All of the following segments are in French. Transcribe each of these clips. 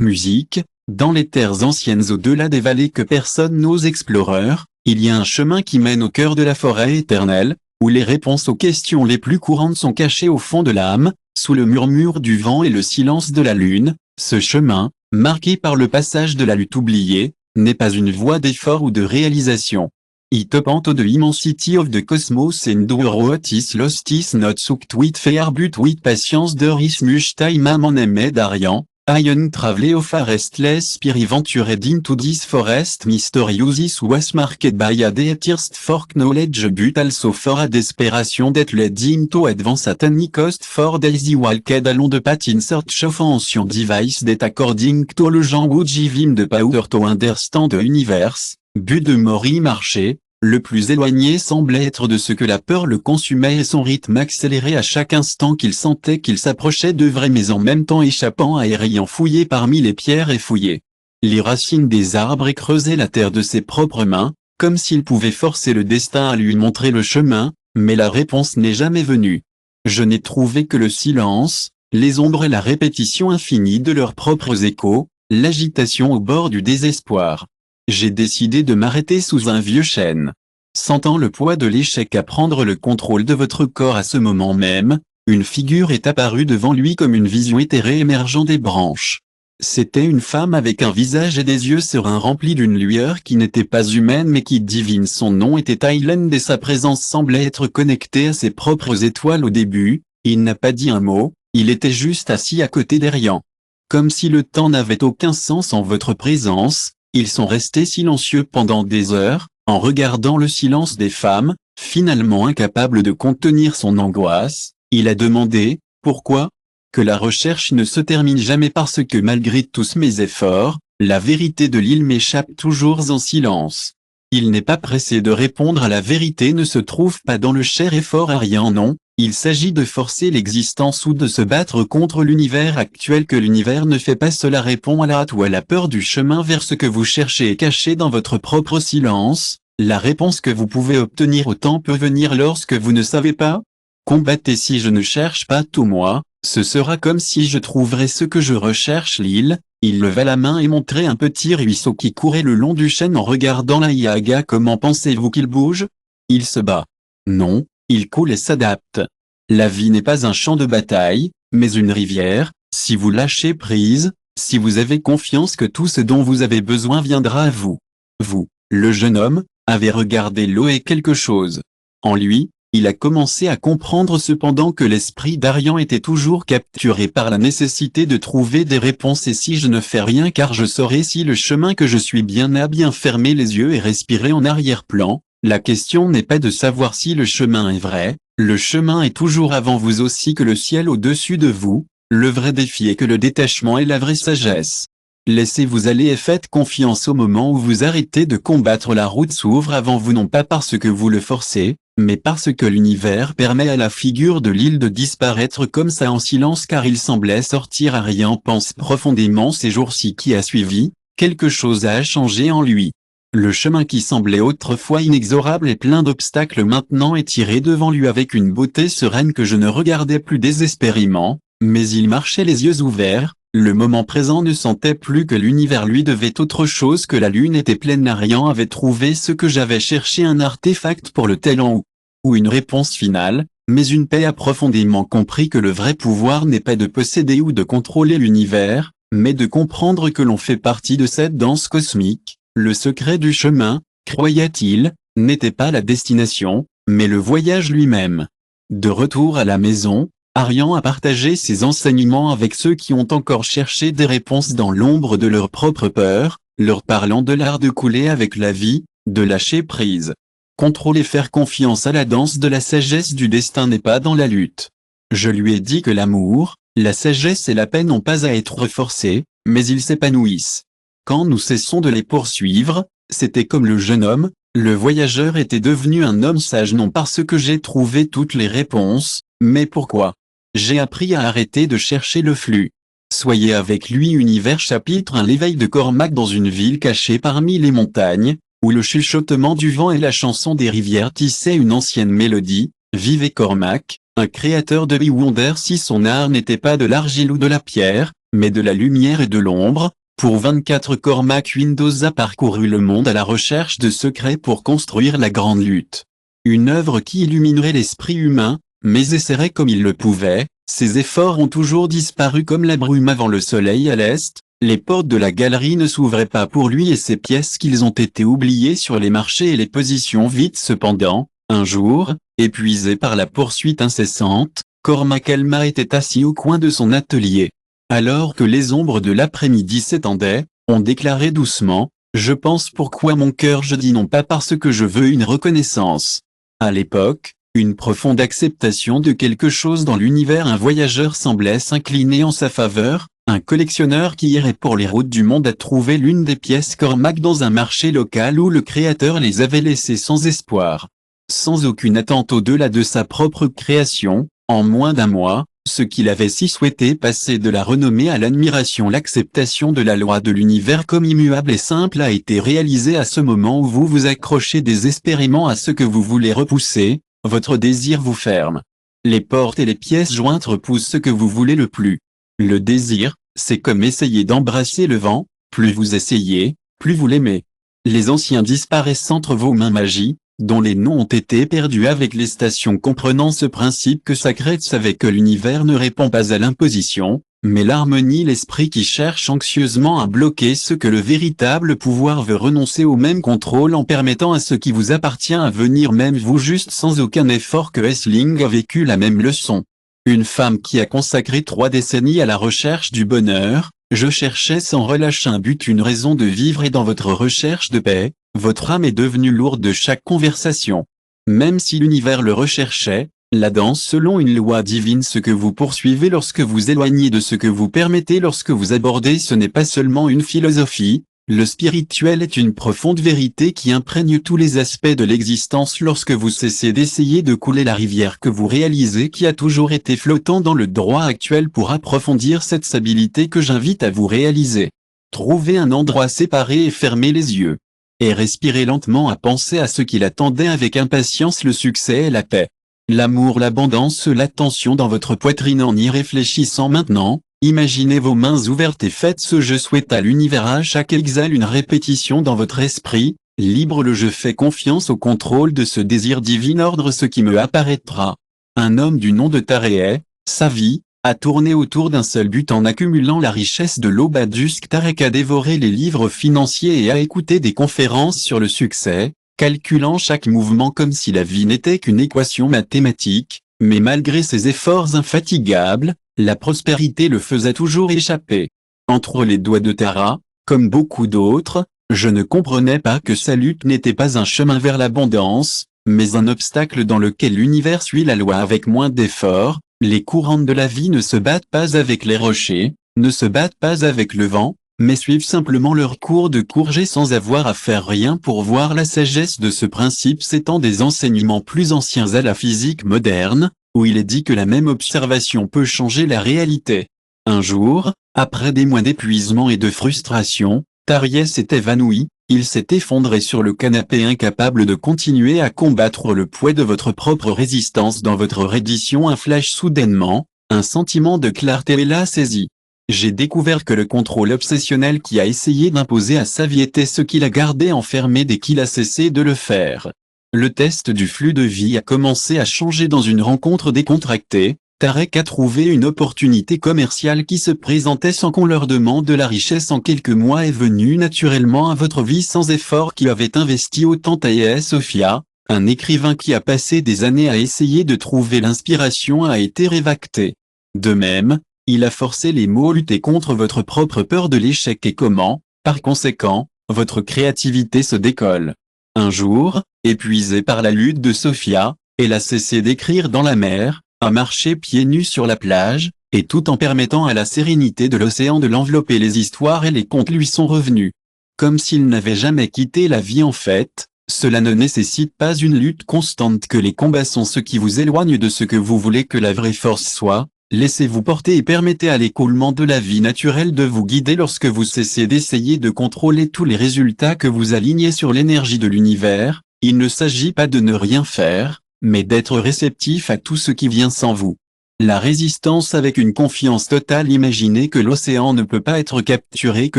Musique. Dans les terres anciennes au-delà des vallées que personne n'ose explorer, il y a un chemin qui mène au cœur de la forêt éternelle, où les réponses aux questions les plus courantes sont cachées au fond de l'âme, sous le murmure du vent et le silence de la lune. Ce chemin, marqué par le passage de la lutte oubliée, n'est pas une voie d'effort ou de réalisation. It panto de immensity of the cosmos and what is lost is not sucked with fear but with patience there is much time among emed Arian. Ion traveled far restless spirit ventured into this forest mysterious was marked by a thirst for knowledge but also for a desperation that led him to advance at any cost for days he walked along the path in search of ancient device that according to legend would give him the power to understand the universe. But de mort y marchait, le plus éloigné semblait être de ce que la peur le consumait et son rythme accéléré à chaque instant qu'il sentait qu'il s'approchait de vrai mais en même temps échappant à ayant fouillé parmi les pierres effouillées. Les racines des arbres et creusaient la terre de ses propres mains, comme s'il pouvait forcer le destin à lui montrer le chemin, mais la réponse n'est jamais venue. Je n'ai trouvé que le silence, les ombres et la répétition infinie de leurs propres échos, l'agitation au bord du désespoir. J'ai décidé de m'arrêter sous un vieux chêne. Sentant le poids de l'échec à prendre le contrôle de votre corps à ce moment même, une figure est apparue devant lui comme une vision éthérée émergeant des branches. C'était une femme avec un visage et des yeux sereins remplis d'une lueur qui n'était pas humaine mais qui divine. Son nom était Thaïlande et sa présence semblait être connectée à ses propres étoiles au début. Il n'a pas dit un mot, il était juste assis à côté d'Arian. Comme si le temps n'avait aucun sens en votre présence. Ils sont restés silencieux pendant des heures, en regardant le silence des femmes, finalement incapable de contenir son angoisse. Il a demandé, pourquoi ? Que la recherche ne se termine jamais parce que malgré tous mes efforts, la vérité de l'île m'échappe toujours en silence. Il n'est pas pressé de répondre à la vérité ne se trouve pas dans le cher effort arien non. Il s'agit de forcer l'existence ou de se battre contre l'univers actuel que l'univers ne fait pas. Cela répond à la hâte ou à la peur du chemin vers ce que vous cherchez et caché dans votre propre silence. La réponse que vous pouvez obtenir au temps peut venir lorsque vous ne savez pas. Combattez si je ne cherche pas tout moi, ce sera comme si je trouverais ce que je recherche l'île. Il leva la main et montrait un petit ruisseau qui courait le long du chêne en regardant la Yaga. Comment pensez-vous qu'il bouge ? Il se bat. Non. Il coule et s'adapte. La vie n'est pas un champ de bataille, mais une rivière. Si vous lâchez prise, si vous avez confiance que tout ce dont vous avez besoin viendra à vous. Vous, le jeune homme, avez regardé l'eau et quelque chose. En lui, il a commencé à comprendre cependant que l'esprit d'Arian était toujours capturé par la nécessité de trouver des réponses. Et si je ne fais rien car je saurai si le chemin que je suis bien à bien fermer les yeux et respirer en arrière-plan. La question n'est pas de savoir si le chemin est vrai, le chemin est toujours avant vous aussi que le ciel au-dessus de vous, le vrai défi est que le détachement est la vraie sagesse. Laissez-vous aller et faites confiance au moment où vous arrêtez de combattre. La route s'ouvre avant vous non pas parce que vous le forcez, mais parce que l'univers permet à la figure de l'île de disparaître comme ça en silence car il semblait sortir. Arian pense profondément ces jours-ci qui a suivi, quelque chose a changé en lui. Le chemin qui semblait autrefois inexorable et plein d'obstacles maintenant est tiré devant lui avec une beauté sereine que je ne regardais plus désespérément, mais il marchait les yeux ouverts, le moment présent ne sentait plus que l'univers lui devait autre chose que la lune était pleine. Arian avait trouvé ce que j'avais cherché, un artefact pour le talent ou une réponse finale, mais une paix a profondément compris que le vrai pouvoir n'est pas de posséder ou de contrôler l'univers, mais de comprendre que l'on fait partie de cette danse cosmique. Le secret du chemin, croyait-il, n'était pas la destination, mais le voyage lui-même. De retour à la maison, Arian a partagé ses enseignements avec ceux qui ont encore cherché des réponses dans l'ombre de leur propre peur, leur parlant de l'art de couler avec la vie, de lâcher prise. Contrôler, faire confiance à la danse de la sagesse du destin n'est pas dans la lutte. Je lui ai dit que l'amour, la sagesse et la paix n'ont pas à être forcés, mais ils s'épanouissent. Quand nous cessons de les poursuivre, c'était comme le jeune homme, le voyageur était devenu un homme sage non parce que j'ai trouvé toutes les réponses, mais pourquoi ? J'ai appris à arrêter de chercher le flux. Soyez avec lui. Univers chapitre 1. L'éveil de Cormac dans une ville cachée parmi les montagnes, où le chuchotement du vent et la chanson des rivières tissaient une ancienne mélodie. Vivait Cormac, un créateur de Wonder. Si son art n'était pas de l'argile ou de la pierre, mais de la lumière et de l'ombre. Pour 24 Cormac Windows a parcouru le monde à la recherche de secrets pour construire la grande lutte. Une œuvre qui illuminerait l'esprit humain, mais essaierait comme il le pouvait. Ses efforts ont toujours disparu comme la brume avant le soleil à l'est. Les portes de la galerie ne s'ouvraient pas pour lui et ses pièces qu'ils ont été oubliées sur les marchés et les positions vides cependant. Un jour, épuisé par la poursuite incessante, Cormac Elma était assis au coin de son atelier. Alors que les ombres de l'après-midi s'étendaient, on déclarait doucement « Je pense pourquoi mon cœur je dis non pas parce que je veux une reconnaissance ». À l'époque, une profonde acceptation de quelque chose dans l'univers, un voyageur semblait s'incliner en sa faveur, un collectionneur qui irait pour les routes du monde a trouvé l'une des pièces Cormac dans un marché local où le créateur les avait laissées sans espoir. Sans aucune attente au-delà de sa propre création, en moins d'un mois, ce qu'il avait si souhaité passer de la renommée à l'admiration, l'acceptation de la loi de l'univers comme immuable et simple a été réalisé à ce moment où vous vous accrochez désespérément à ce que vous voulez repousser, votre désir vous ferme. Les portes et les pièces jointes repoussent ce que vous voulez le plus. Le désir, c'est comme essayer d'embrasser le vent, plus vous essayez, plus vous l'aimez. Les anciens disparaissent entre vos mains magiques, dont les noms ont été perdus avec les stations, comprenant ce principe que Sacred savait que l'univers ne répond pas à l'imposition, mais l'harmonie, l'esprit qui cherche anxieusement à bloquer ce que le véritable pouvoir veut, renoncer au même contrôle en permettant à ce qui vous appartient à venir même vous, juste sans aucun effort. Que Essling a vécu la même leçon. Une femme qui a consacré 3 décennies à la recherche du bonheur. Je cherchais sans relâche un but, une raison de vivre, et dans votre recherche de paix, votre âme est devenue lourde de chaque conversation. Même si l'univers le recherchait, la danse selon une loi divine, ce que vous poursuivez lorsque vous éloignez de ce que vous permettez lorsque vous abordez, ce n'est pas seulement une philosophie, le spirituel est une profonde vérité qui imprègne tous les aspects de l'existence. Lorsque vous cessez d'essayer de couler la rivière que vous réalisez qui a toujours été flottant dans le droit actuel pour approfondir cette stabilité que j'invite à vous réaliser. Trouvez un endroit séparé et fermez les yeux. Et respirez lentement à penser à ce qu'il attendait avec impatience, le succès et la paix. L'amour, l'abondance, l'attention dans votre poitrine. En y réfléchissant maintenant, imaginez vos mains ouvertes et faites ce je souhaite à l'univers à chaque exhale, une répétition dans votre esprit, libre le je fais confiance au contrôle de ce désir divin, ordre ce qui me apparaîtra. Un homme du nom de Tareeh, sa vie, a tourné autour d'un seul but en accumulant la richesse de l'aube jusqu'à Tarek a dévoré les livres financiers et a écouté des conférences sur le succès, calculant chaque mouvement comme si la vie n'était qu'une équation mathématique, mais malgré ses efforts infatigables, la prospérité le faisait toujours échapper. Entre les doigts de Tara, comme beaucoup d'autres, je ne comprenais pas que sa lutte n'était pas un chemin vers l'abondance, mais un obstacle dans lequel l'univers suit la loi avec moins d'efforts. Les courantes de la vie ne se battent pas avec les rochers, ne se battent pas avec le vent, mais suivent simplement leur cours de courget sans avoir à faire rien pour voir la sagesse de ce principe s'étend des enseignements plus anciens à la physique moderne, où il est dit que la même observation peut changer la réalité. Un jour, après des mois d'épuisement et de frustration, Tareeh s'est évanoui, il s'est effondré sur le canapé, incapable de continuer à combattre le poids de votre propre résistance. Dans votre reddition, un flash soudainement, un sentiment de clarté l'a saisi. J'ai découvert que le contrôle obsessionnel qui a essayé d'imposer à sa vie était ce qui l'a gardé enfermé dès qu'il a cessé de le faire. Le test du flux de vie a commencé à changer dans une rencontre décontractée. Tarek a trouvé une opportunité commerciale qui se présentait sans qu'on leur demande de la richesse. En quelques mois est venue naturellement à votre vie sans effort qui avait investi autant. Tareeh Sophia, un écrivain qui a passé des années à essayer de trouver l'inspiration, a été révacté. De même, il a forcé les mots, lutter contre votre propre peur de l'échec et comment, par conséquent, votre créativité se décolle. Un jour, épuisée par la lutte de Sophia, elle a cessé d'écrire dans la mer, a marché pieds nus sur la plage, et tout en permettant à la sérénité de l'océan de l'envelopper. Les histoires et les contes lui sont revenus. Comme s'il n'avait jamais quitté la vie. En fait, cela ne nécessite pas une lutte constante, que les combats sont ce qui vous éloigne de ce que vous voulez que la vraie force soit. Laissez-vous porter et permettez à l'écoulement de la vie naturelle de vous guider. Lorsque vous cessez d'essayer de contrôler tous les résultats, que vous alignez sur l'énergie de l'univers, il ne s'agit pas de ne rien faire, mais d'être réceptif à tout ce qui vient sans vous. La résistance avec une confiance totale. Imaginez que l'océan ne peut pas être capturé, que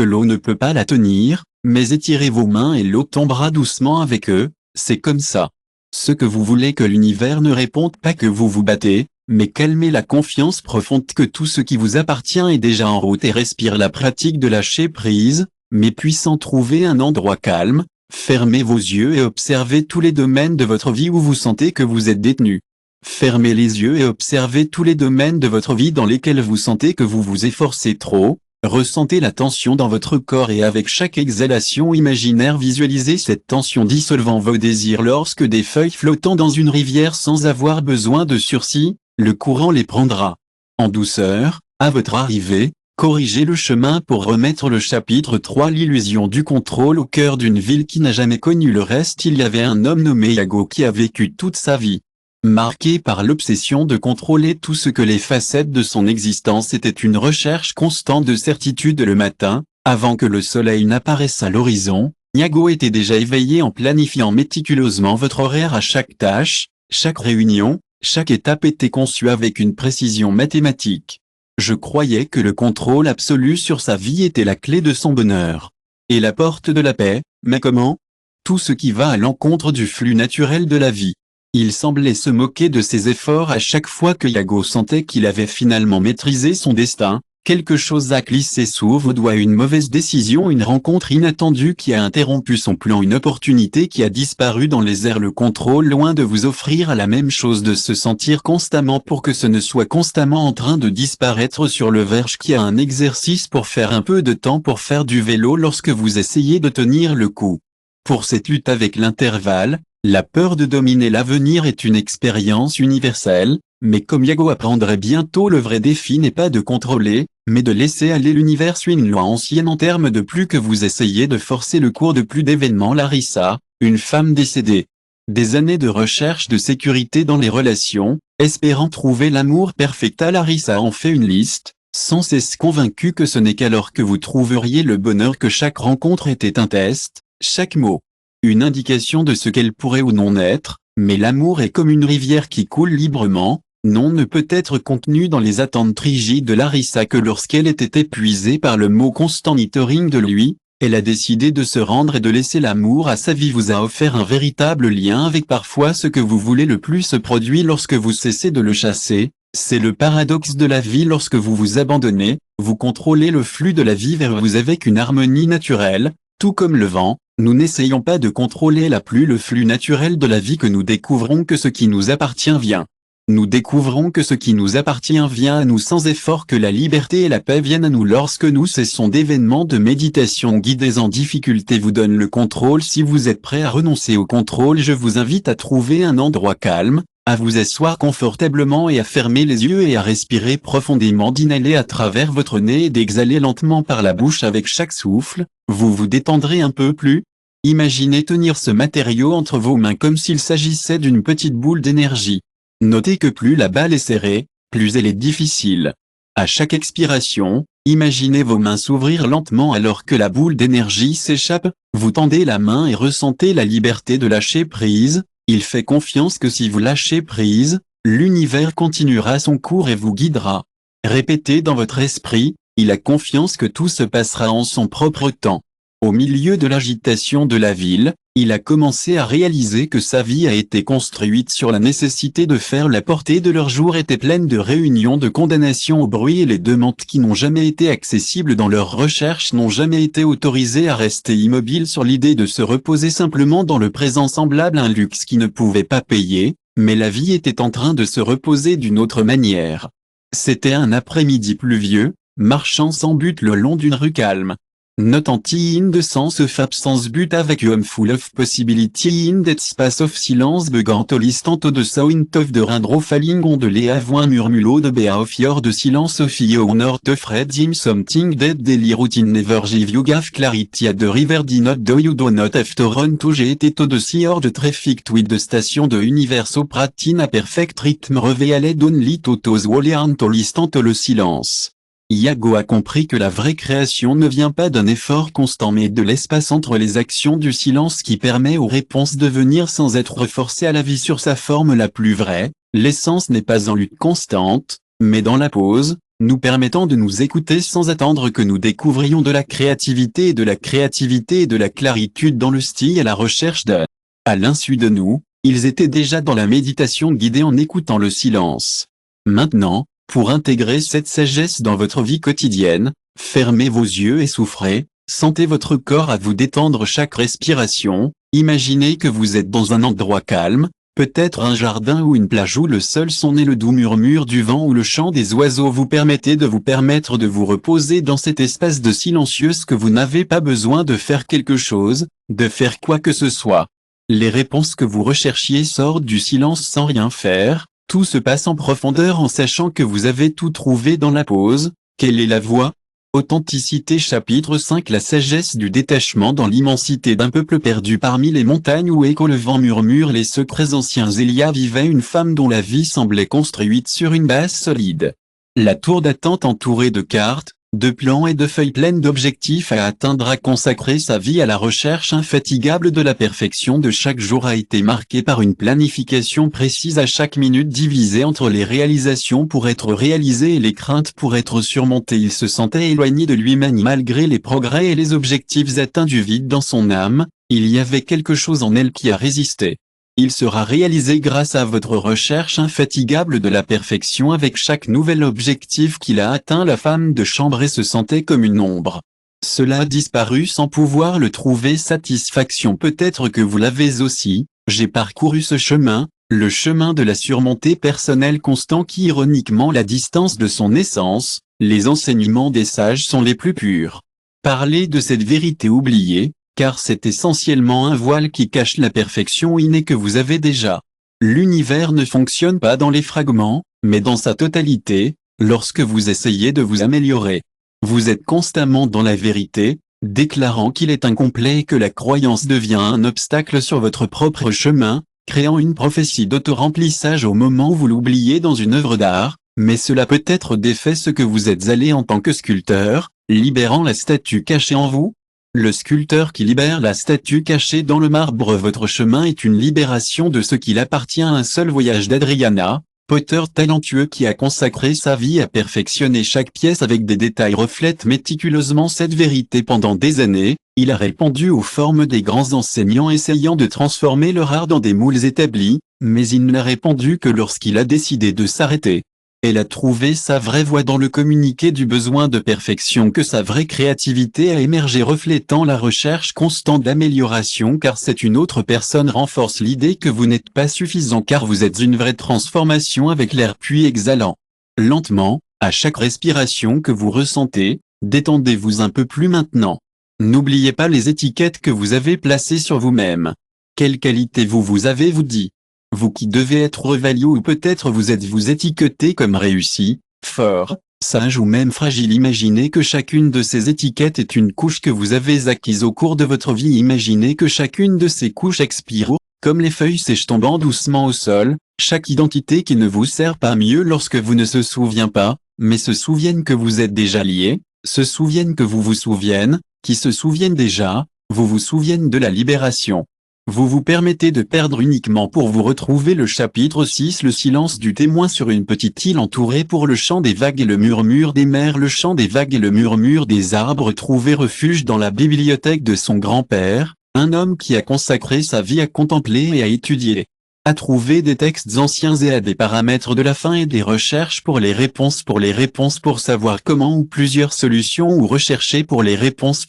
l'eau ne peut pas la tenir, mais étirez vos mains et l'eau tombera doucement avec eux, c'est comme ça. Ce que vous voulez que l'univers ne réponde pas que vous vous battez, mais calmez la confiance profonde que tout ce qui vous appartient est déjà en route et respire la pratique de lâcher prise, mais puissant. Trouver un endroit calme, fermez vos yeux et observez tous les domaines de votre vie où vous sentez que vous êtes détenu. Fermez les yeux et observez tous les domaines de votre vie dans lesquels vous sentez que vous vous efforcez trop. Ressentez la tension dans votre corps et avec chaque exhalation imaginaire visualisez cette tension dissolvant vos désirs. Lorsque des feuilles flottant dans une rivière sans avoir besoin de sursis, le courant les prendra. En douceur, à votre arrivée, corrigez le chemin pour remettre le chapitre 3. L'illusion du contrôle. Au cœur d'une ville qui n'a jamais connu le reste, il y avait un homme nommé Iago qui a vécu toute sa vie marqué par l'obsession de contrôler tout ce que les facettes de son existence étaient une recherche constante de certitude. Le matin, avant que le soleil n'apparaisse à l'horizon, Iago était déjà éveillé en planifiant méticuleusement votre horaire. À chaque tâche, chaque réunion, chaque étape était conçue avec une précision mathématique. Je croyais que le contrôle absolu sur sa vie était la clé de son bonheur et la porte de la paix, mais comment? Tout ce qui va à l'encontre du flux naturel de la vie. Il semblait se moquer de ses efforts à chaque fois que Iago sentait qu'il avait finalement maîtrisé son destin. Quelque chose a glissé sous vos doigts, une mauvaise décision, une rencontre inattendue qui a interrompu son plan, une opportunité qui a disparu dans les airs. Le contrôle, loin de vous offrir la même chose, de se sentir constamment pour que ce ne soit constamment en train de disparaître sur le verge, qui a un exercice pour faire un peu de temps pour faire du vélo lorsque vous essayez de tenir le coup. Pour cette lutte avec l'intervalle, la peur de dominer l'avenir est une expérience universelle, mais comme Iago apprendrait bientôt, le vrai défi n'est pas de contrôler, mais de laisser aller. L'univers suit une loi ancienne en termes de plus que vous essayez de forcer le cours de plus d'événements. Larissa, une femme décédée. Des années de recherche de sécurité dans les relations, espérant trouver l'amour parfait. Larissa en fait une liste, sans cesse convaincue que ce n'est qu'alors que vous trouveriez le bonheur, que chaque rencontre était un test, chaque mot une indication de ce qu'elle pourrait ou non être, mais l'amour est comme une rivière qui coule librement. Non ne peut être contenu dans les attentes rigides de Larissa que lorsqu'elle était épuisée par le mot constant monitoring de lui, elle a décidé de se rendre et de laisser l'amour à sa vie. Vous a offert un véritable lien avec parfois ce que vous voulez le plus se produit lorsque vous cessez de le chasser. C'est le paradoxe de la vie. Lorsque vous vous abandonnez, vous contrôlez le flux de la vie vers vous avec une harmonie naturelle, tout comme le vent. Nous n'essayons pas de contrôler la pluie, le flux naturel de la vie, que nous découvrons que ce qui nous appartient vient. Nous découvrons que ce qui nous appartient vient à nous sans effort, que la liberté et la paix viennent à nous lorsque nous cessons. D'événements de méditation guidés en difficulté vous donnent le contrôle. Si vous êtes prêt à renoncer au contrôle, je vous invite à trouver un endroit calme, à vous asseoir confortablement et à fermer les yeux et à respirer profondément, d'inhaler à travers votre nez et d'exhaler lentement par la bouche. Avec chaque souffle, vous vous détendrez un peu plus. Imaginez tenir ce matériau entre vos mains comme s'il s'agissait d'une petite boule d'énergie. Notez que plus la balle est serrée, plus elle est difficile. À chaque expiration, imaginez vos mains s'ouvrir lentement alors que la boule d'énergie s'échappe. Vous tendez la main et ressentez la liberté de lâcher prise. Il fait confiance que si vous lâchez prise, l'univers continuera son cours et vous guidera. Répétez dans votre esprit, il a confiance que tout se passera en son propre temps. Au milieu de l'agitation de la ville, il a commencé à réaliser que sa vie a été construite sur la nécessité de faire. La portée de leur jour était pleine de réunions, de condamnation au bruit, et les demandes qui n'ont jamais été accessibles dans leurs recherches n'ont jamais été autorisées à rester immobiles sur l'idée de se reposer simplement dans le présent, semblable à un luxe qui ne pouvait pas payer, mais la vie était en train de se reposer d'une autre manière. C'était un après-midi pluvieux, marchant sans but le long d'une rue calme. Not anti in the sense of absence but avec you full of possibility in that space of silence begant listant de sound of the raindrop falling on the leavoin murmulo de bea of your de silence of your north of red him something that daily routine never give you gave clarity at the river di not do you do not after run to j'ai été to de sea or de traffic with de station de universo pratin a perfect rhythm revealed only to those wholly to listant le silence. Iago a compris que la vraie création ne vient pas d'un effort constant mais de l'espace entre les actions, du silence qui permet aux réponses de venir sans être forcées à la vie sur sa forme la plus vraie. L'essence n'est pas en lutte constante, mais dans la pause, nous permettant de nous écouter sans attendre que nous découvrions de la créativité et de la créativité et de la claritude dans le style à la recherche de. À l'insu de nous, ils étaient déjà dans la méditation guidée en écoutant le silence. Maintenant, pour intégrer cette sagesse dans votre vie quotidienne, fermez vos yeux et souffrez, sentez votre corps à vous détendre chaque respiration, imaginez que vous êtes dans un endroit calme, peut-être un jardin ou une plage où le seul son et le doux murmure du vent ou le chant des oiseaux vous permettent de vous reposer dans cet espace de silencieux que vous n'avez pas besoin de faire quelque chose, de faire quoi que ce soit. Les réponses que vous recherchiez sortent du silence sans rien faire, tout se passe en profondeur en sachant que vous avez tout trouvé dans la pause. Quelle est la voie ? Authenticité chapitre 5 La sagesse du détachement dans l'immensité d'un peuple perdu parmi les montagnes où écho le vent murmure les secrets anciens. Il y vivait une femme dont la vie semblait construite sur une base solide. La tour d'attente entourée de cartes, de plans et de feuilles pleines d'objectifs à atteindre a consacré sa vie à la recherche infatigable de la perfection de chaque jour a été marquée par une planification précise à chaque minute divisée entre les réalisations pour être réalisées et les craintes pour être surmontées. Il se sentait éloigné de lui-même malgré les progrès et les objectifs atteints du vide dans son âme, il y avait quelque chose en elle qui a résisté. Il sera réalisé grâce à votre recherche infatigable de la perfection avec chaque nouvel objectif qu'il a atteint. La femme de chambre se sentait comme une ombre. Cela a disparu sans pouvoir le trouver satisfaction. Peut-être que vous l'avez aussi, j'ai parcouru ce chemin, le chemin de la surmontée personnelle constant qui ironiquement la distance de son essence, les enseignements des sages sont les plus purs. Parlez de cette vérité oubliée, car c'est essentiellement un voile qui cache la perfection innée que vous avez déjà. L'univers ne fonctionne pas dans les fragments, mais dans sa totalité, lorsque vous essayez de vous améliorer. Vous êtes constamment dans la vérité, déclarant qu'il est incomplet et que la croyance devient un obstacle sur votre propre chemin, créant une prophétie d'auto-remplissage au moment où vous l'oubliez dans une œuvre d'art, mais cela peut être défait ce que vous êtes allé en tant que sculpteur, libérant la statue cachée en vous. Le sculpteur qui libère la statue cachée dans le marbre. Votre chemin est une libération de ce qu'il appartient à un seul voyage. d'Adriana, poteur talentueux qui a consacré sa vie à perfectionner chaque pièce avec des détails reflète méticuleusement cette vérité pendant des années. Il a répondu aux formes des grands enseignants essayant de transformer leur art dans des moules établis, mais il n'a répondu que lorsqu'il a décidé de s'arrêter. Elle a trouvé sa vraie voie dans le communiqué du besoin de perfection que sa vraie créativité a émergé reflétant la recherche constante d'amélioration car c'est une autre personne renforce l'idée que vous n'êtes pas suffisant car vous êtes une vraie transformation avec l'air puis exhalant. Lentement, à chaque respiration que vous ressentez, détendez-vous un peu plus maintenant. N'oubliez pas les étiquettes que vous avez placées sur vous-même. Quelle qualité vous avez vous dit. Vous qui devez être value ou peut-être vous étiqueté comme réussi, fort, sage ou même fragile. Imaginez que chacune de ces étiquettes est une couche que vous avez acquise au cours de votre vie. Imaginez que chacune de ces couches expire, comme les feuilles sèches tombant doucement au sol, chaque identité qui ne vous sert pas mieux lorsque vous ne se souvenez pas, mais se souviennent que vous êtes déjà lié, se souviennent que vous souviennent, qui se souviennent déjà, vous souviennent de la libération. Vous vous permettez de perdre uniquement pour vous retrouver. Le chapitre 6 Le silence du témoin sur une petite île entourée pour le chant des vagues et le murmure des mers. Le chant des vagues et le murmure des arbres trouvaient refuge dans la bibliothèque de son grand-père, un homme qui a consacré sa vie à contempler et à étudier, à trouver des textes anciens et à des paramètres de la fin et des recherches pour les réponses pour savoir comment ou plusieurs solutions ou rechercher pour les réponses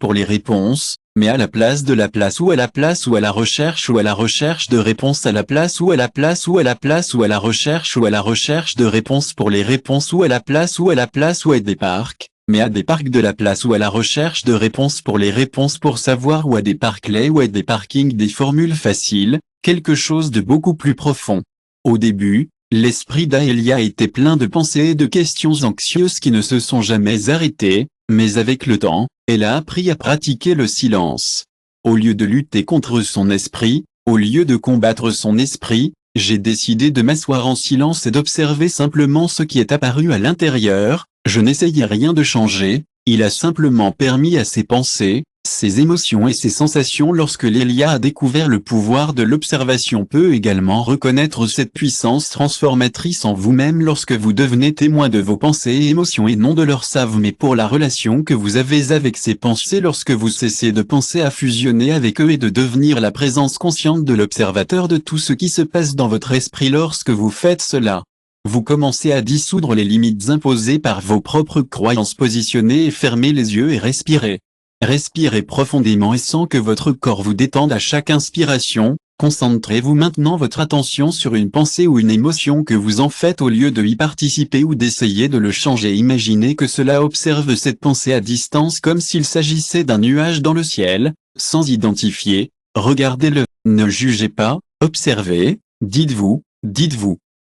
mais à la place de la place ou à la place ou à la recherche de réponses à la place ou à la place ou à la place ou à la recherche de réponses pour les réponses ou à la place ou à des parcs, mais à des parcs de la place ou à la recherche de réponses pour les réponses pour savoir ou à des parcs-clés ou à des parkings. Des formules faciles, quelque chose de beaucoup plus profond. Au début, l'esprit d'Aelia était plein de pensées et de questions anxieuses qui ne se sont jamais arrêtées, mais avec le temps, elle a appris à pratiquer le silence. Au lieu de lutter contre son esprit, au lieu de combattre son esprit, j'ai décidé de m'asseoir en silence et d'observer simplement ce qui est apparu à l'intérieur. Je n'essayais rien de changer, il a simplement permis à ses pensées, Ces émotions et ces sensations. Lorsque Lélia a découvert le pouvoir de l'observation, peut également reconnaître cette puissance transformatrice en vous-même lorsque vous devenez témoin de vos pensées et émotions et non de leurs savent, mais pour la relation que vous avez avec ces pensées. Lorsque vous cessez de penser à fusionner avec eux et de devenir la présence consciente de l'observateur de tout ce qui se passe dans votre esprit, lorsque vous faites cela, vous commencez à dissoudre les limites imposées par vos propres croyances. Positionnez et fermez les yeux et respirez. Respirez profondément et sans que votre corps vous détende à chaque inspiration. Concentrez-vous maintenant votre attention sur une pensée ou une émotion que vous en faites au lieu de y participer ou d'essayer de le changer. Imaginez que cela observe cette pensée à distance comme s'il s'agissait d'un nuage dans le ciel, sans identifier. Regardez-le, ne jugez pas, observez, dites-vous,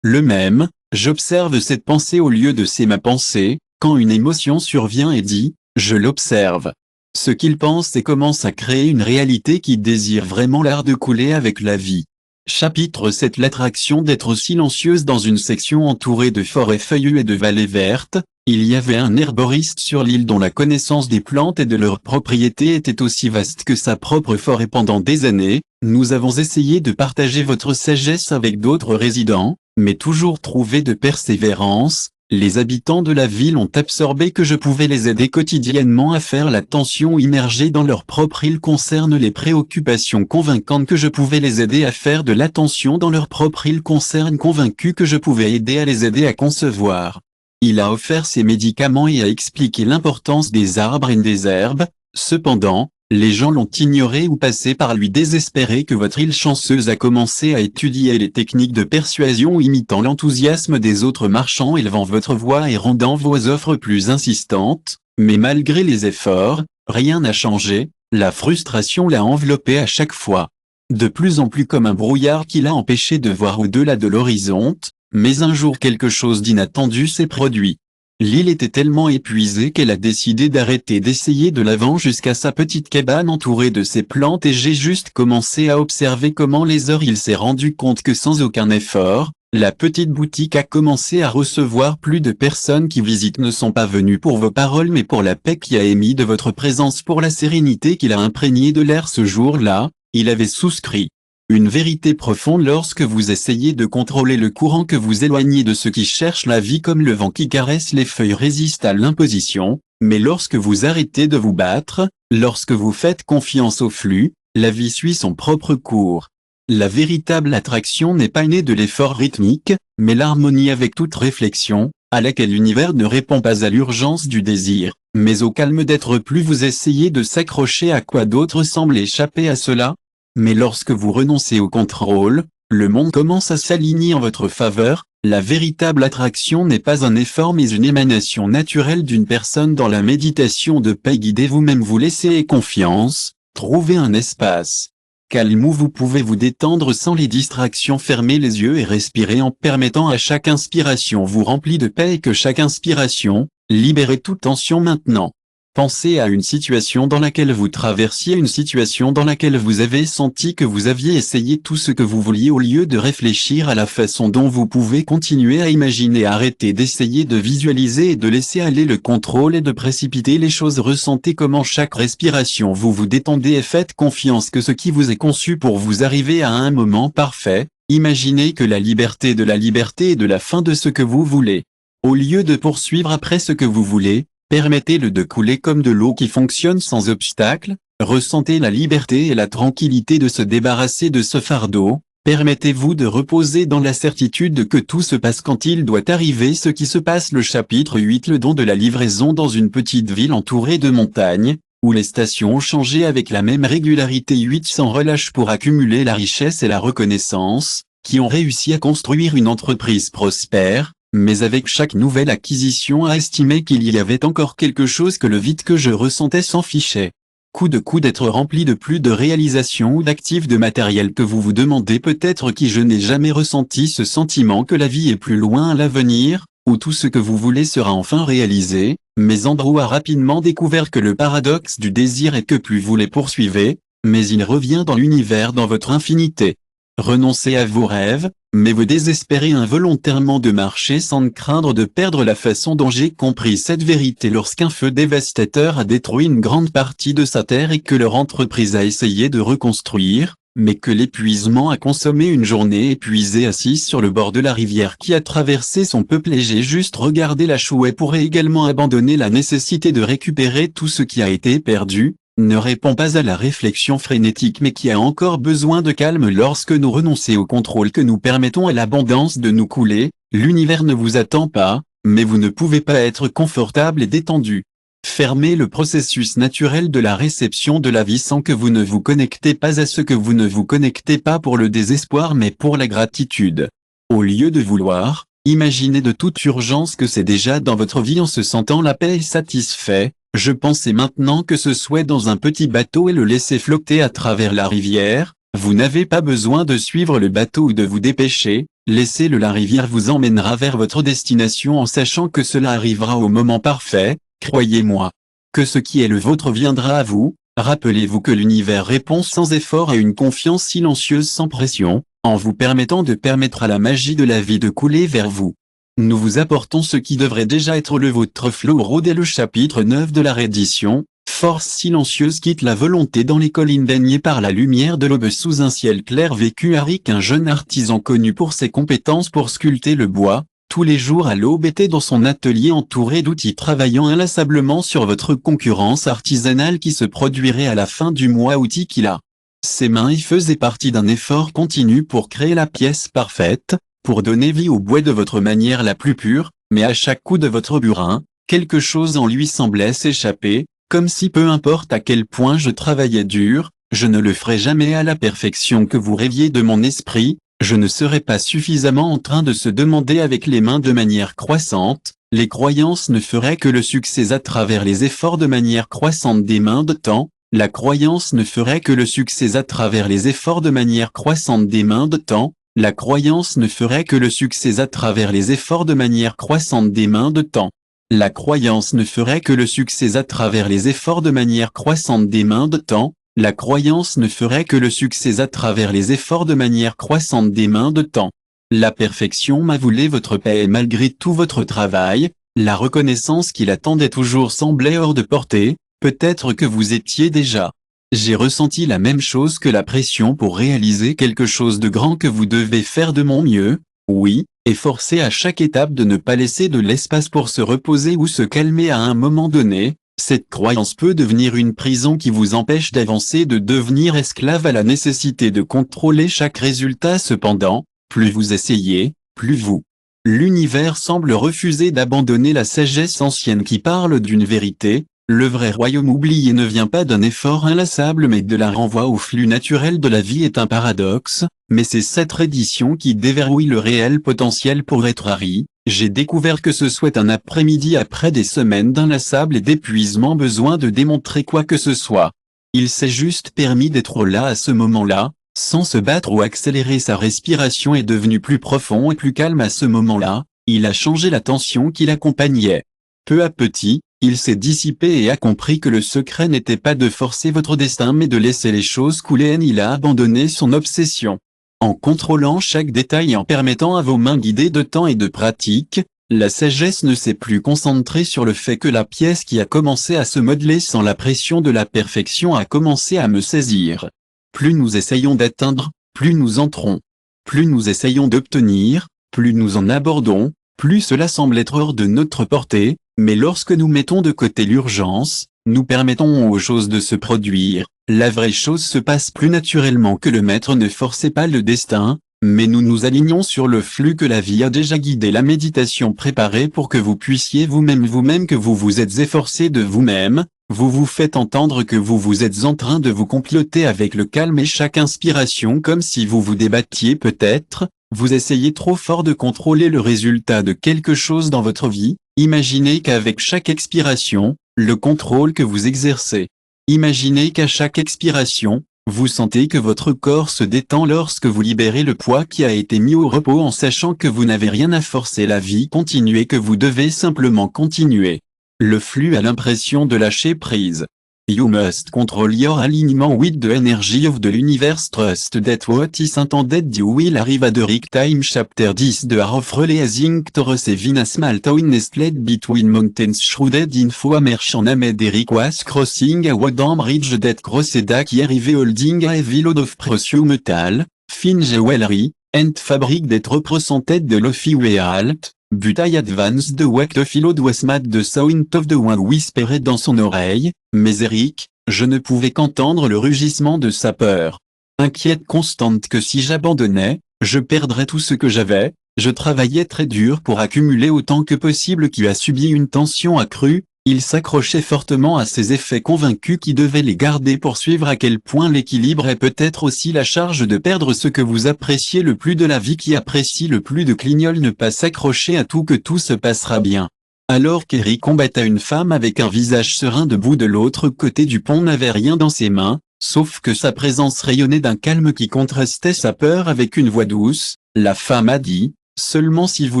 le même, j'observe cette pensée au lieu de c'est ma pensée. Quand une émotion survient et dit, je l'observe, ce qu'il pense et commence à créer une réalité qui désire vraiment l'art de couler avec la vie. Chapitre 7. L'attraction d'être silencieuse. Dans une section entourée de forêts feuillues et de vallées vertes, il y avait un herboriste sur l'île dont la connaissance des plantes et de leurs propriétés était aussi vaste que sa propre forêt. Pendant des années, nous avons essayé de partager votre sagesse avec d'autres résidents, mais toujours trouvé de persévérance. Les habitants de la ville ont absorbé que je pouvais les aider quotidiennement à faire l'attention immergée dans leur propre île concerne les préoccupations convaincantes que je pouvais les aider à faire de l'attention dans leur propre île concerne convaincu que je pouvais aider à les aider à concevoir. Il a offert ses médicaments et a expliqué l'importance des arbres et des herbes. Cependant, les gens l'ont ignoré ou passé par lui. Désespéré que votre île chanceuse a commencé à étudier les techniques de persuasion imitant l'enthousiasme des autres marchands, élevant votre voix et rendant vos offres plus insistantes, mais malgré les efforts, rien n'a changé, la frustration l'a enveloppé à chaque fois. De plus en plus comme un brouillard qui l'a empêché de voir au-delà de l'horizon, mais un jour quelque chose d'inattendu s'est produit. L'île était tellement épuisée qu'elle a décidé d'arrêter d'essayer de l'avant jusqu'à sa petite cabane entourée de ses plantes et j'ai juste commencé à observer comment les heures il s'est rendu compte que sans aucun effort, la petite boutique a commencé à recevoir plus de personnes qui visitent ne sont pas venues pour vos paroles mais pour la paix qui a émis de votre présence, pour la sérénité qu'il a imprégnée de l'air ce jour-là, il avait souscrit. Une vérité profonde. Lorsque vous essayez de contrôler le courant, que vous éloignez de ceux qui cherchent la vie comme le vent qui caresse les feuilles résiste à l'imposition, mais lorsque vous arrêtez de vous battre, lorsque vous faites confiance au flux, la vie suit son propre cours. La véritable attraction n'est pas née de l'effort rythmique, mais l'harmonie avec toute réflexion, à laquelle l'univers ne répond pas à l'urgence du désir, mais au calme d'être. Plus vous essayez de s'accrocher à quoi d'autre semble échapper à cela, mais lorsque vous renoncez au contrôle, le monde commence à s'aligner en votre faveur. La véritable attraction n'est pas un effort mais une émanation naturelle d'une personne dans la méditation de paix. Guidez vous-même, vous laissez confiance, trouvez un espace calme où vous pouvez vous détendre sans les distractions. Fermez les yeux et respirez en permettant à chaque inspiration vous remplir de paix et que chaque inspiration, libérez toute tension. Maintenant, pensez à une situation dans laquelle vous traversiez, une situation dans laquelle vous avez senti que vous aviez essayé tout ce que vous vouliez au lieu de réfléchir à la façon dont vous pouvez continuer à imaginer. Arrêtez d'essayer de visualiser et de laisser aller le contrôle et de précipiter les choses. Ressentez comment chaque respiration vous vous détendez et faites confiance que ce qui vous est conçu pour vous arriver à un moment parfait. Imaginez que la liberté est de la fin de ce que vous voulez. Au lieu de poursuivre après ce que vous voulez, permettez-le de couler comme de l'eau qui fonctionne sans obstacle. Ressentez la liberté et la tranquillité de se débarrasser de ce fardeau. Permettez-vous de reposer dans la certitude que tout se passe quand il doit arriver. Ce qui se passe. Le chapitre 8. Le don de la livraison. Dans une petite ville entourée de montagnes, où les stations ont changé avec la même régularité, 800 relâches pour accumuler la richesse et la reconnaissance, qui ont réussi à construire une entreprise prospère. Mais avec chaque nouvelle acquisition a estimé qu'il y avait encore quelque chose, que le vide que je ressentais s'en fichait. Coup d'être rempli de plus de réalisations ou d'actifs de matériel que vous vous demandez peut-être qui je n'ai jamais ressenti ce sentiment que la vie est plus loin à l'avenir, où tout ce que vous voulez sera enfin réalisé, mais Andrew a rapidement découvert que le paradoxe du désir est que plus vous les poursuivez, mais il revient dans l'univers dans votre infinité. Renoncez à vos rêves, mais vous désespérez involontairement de marcher sans craindre de perdre la façon dont j'ai compris cette vérité lorsqu'un feu dévastateur a détruit une grande partie de sa terre et que leur entreprise a essayé de reconstruire, mais que l'épuisement a consommé une journée épuisée assise sur le bord de la rivière qui a traversé son peuple et j'ai juste regardé la chouette pourrait également abandonner la nécessité de récupérer tout ce qui a été perdu, ne répond pas à la réflexion frénétique mais qui a encore besoin de calme lorsque nous renonçons au contrôle que nous permettons à l'abondance de nous couler, l'univers ne vous attend pas, mais vous ne pouvez pas être confortable et détendu. Fermez le processus naturel de la réception de la vie sans que vous ne vous connectez pas à ce que vous ne vous connectez pas pour le désespoir mais pour la gratitude. Au lieu de vouloir, imaginez de toute urgence que c'est déjà dans votre vie en se sentant la paix et satisfait. Je pensais maintenant que ce soit dans un petit bateau et le laisser flotter à travers la rivière, vous n'avez pas besoin de suivre le bateau ou de vous dépêcher, laissez-le la rivière vous emmènera vers votre destination en sachant que cela arrivera au moment parfait, croyez-moi. Que ce qui est le vôtre viendra à vous, rappelez-vous que l'univers répond sans effort à une confiance silencieuse sans pression, en vous permettant de permettre à la magie de la vie de couler vers vous. Nous vous apportons ce qui devrait déjà être le vôtre. Flow Road est le chapitre 9 de la reddition. Force silencieuse quitte la volonté dans les collines baignées par la lumière de l'aube sous un ciel clair vécu Arik, un jeune artisan connu pour ses compétences pour sculpter le bois. Tous les jours à l'aube était dans son atelier entouré d'outils travaillant inlassablement sur votre concurrence artisanale qui se produirait à la fin du mois outil qu'il a. Ses mains y faisaient partie d'un effort continu pour créer la pièce parfaite, pour donner vie au bois de votre manière la plus pure, mais à chaque coup de votre burin, quelque chose en lui semblait s'échapper, comme si peu importe à quel point je travaillais dur, je ne le ferai jamais à la perfection que vous rêviez de mon esprit, je ne serai pas suffisamment en train de se demander avec les mains de manière croissante, les croyances ne feraient que le succès à travers les efforts de manière croissante des mains de temps, la croyance ne ferait que le succès à travers les efforts de manière croissante des mains de temps, la croyance ne ferait que le succès à travers les efforts de manière croissante des mains de temps. La croyance ne ferait que le succès à travers les efforts de manière croissante des mains de temps. La croyance ne ferait que le succès à travers les efforts de manière croissante des mains de temps. La perfection m'a voulu votre paix et malgré tout votre travail, la reconnaissance qu'il attendait toujours semblait hors de portée, peut-être que vous étiez déjà. J'ai ressenti la même chose que la pression pour réaliser quelque chose de grand que vous devez faire de mon mieux, oui, et forcer à chaque étape de ne pas laisser de l'espace pour se reposer ou se calmer à un moment donné. Cette croyance peut devenir une prison qui vous empêche d'avancer, de devenir esclave à la nécessité de contrôler chaque résultat. Cependant, plus vous essayez, plus vous. L'univers semble refuser d'abandonner la sagesse ancienne qui parle d'une vérité. Le vrai royaume oublié ne vient pas d'un effort inlassable mais de la renvoi au flux naturel de la vie est un paradoxe, mais c'est cette reddition qui déverrouille le réel potentiel pour être Harry. J'ai découvert que ce soit un après-midi après des semaines d'inlassable et d'épuisement besoin de démontrer quoi que ce soit. Il s'est juste permis d'être là à ce moment-là, sans se battre ou accélérer sa respiration est devenu plus profond et plus calme à ce moment-là, il a changé la tension qui l'accompagnait. Peu à petit, il s'est dissipé et a compris que le secret n'était pas de forcer votre destin mais de laisser les choses couler. Il a abandonné son obsession. En contrôlant chaque détail et en permettant à vos mains guidées de temps et de pratique, la sagesse ne s'est plus concentrée sur le fait que la pièce qui a commencé à se modeler sans la pression de la perfection a commencé à me saisir. Plus nous essayons d'atteindre, plus nous entrons. Plus nous essayons d'obtenir, plus nous en abordons, plus cela semble être hors de notre portée, mais lorsque nous mettons de côté l'urgence, nous permettons aux choses de se produire. La vraie chose se passe plus naturellement que le maître ne forçait pas le destin, mais nous nous alignons sur le flux que la vie a déjà guidé. La méditation préparée pour que vous puissiez vous-même que vous vous êtes efforcé de vous-même, vous vous faites entendre que vous êtes en train de vous comploter avec le calme et chaque inspiration comme si vous vous débattiez peut-être, vous essayez trop fort de contrôler le résultat de quelque chose dans votre vie, imaginez qu'avec chaque expiration, le contrôle que vous exercez. Imaginez qu'à chaque expiration, vous sentez que votre corps se détend lorsque vous libérez le poids qui a été mis au repos en sachant que vous n'avez rien à forcer, la vie continue et que vous devez simplement continuer. Le flux a l'impression de lâcher prise. You must control your alignment with the energy of the universe. Trust that what is intended you will arrive at the right time. Chapter 10 The Art of Releasing Taurus et Venus Maltoin nestled between mountains shrouded in foam. Amed Eric was crossing a wooden bridge that crossed a qui holding a heavy load of precious metal, fine jewelry, and fabric that represented the lofi wealth. But I advanced the way the field was mad. The sound of the wind whisperait dans son oreille, mais Eric, je ne pouvais qu'entendre le rugissement de sa peur. Inquiète constante que si j'abandonnais, je perdrais tout ce que j'avais. Je travaillais très dur pour accumuler autant que possible qui a subi une tension accrue. Il s'accrochait fortement à ses effets convaincus qui devaient les garder pour suivre à quel point l'équilibre est peut-être aussi la charge de perdre ce que vous appréciez le plus de la vie qui apprécie le plus de clignol ne pas s'accrocher à tout que tout se passera bien. Alors qu'Eric combattait une femme avec un visage serein debout de l'autre côté du pont n'avait rien dans ses mains, sauf que sa présence rayonnait d'un calme qui contrastait sa peur avec une voix douce. La femme a dit, seulement si vous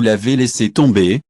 l'avez laissé tomber.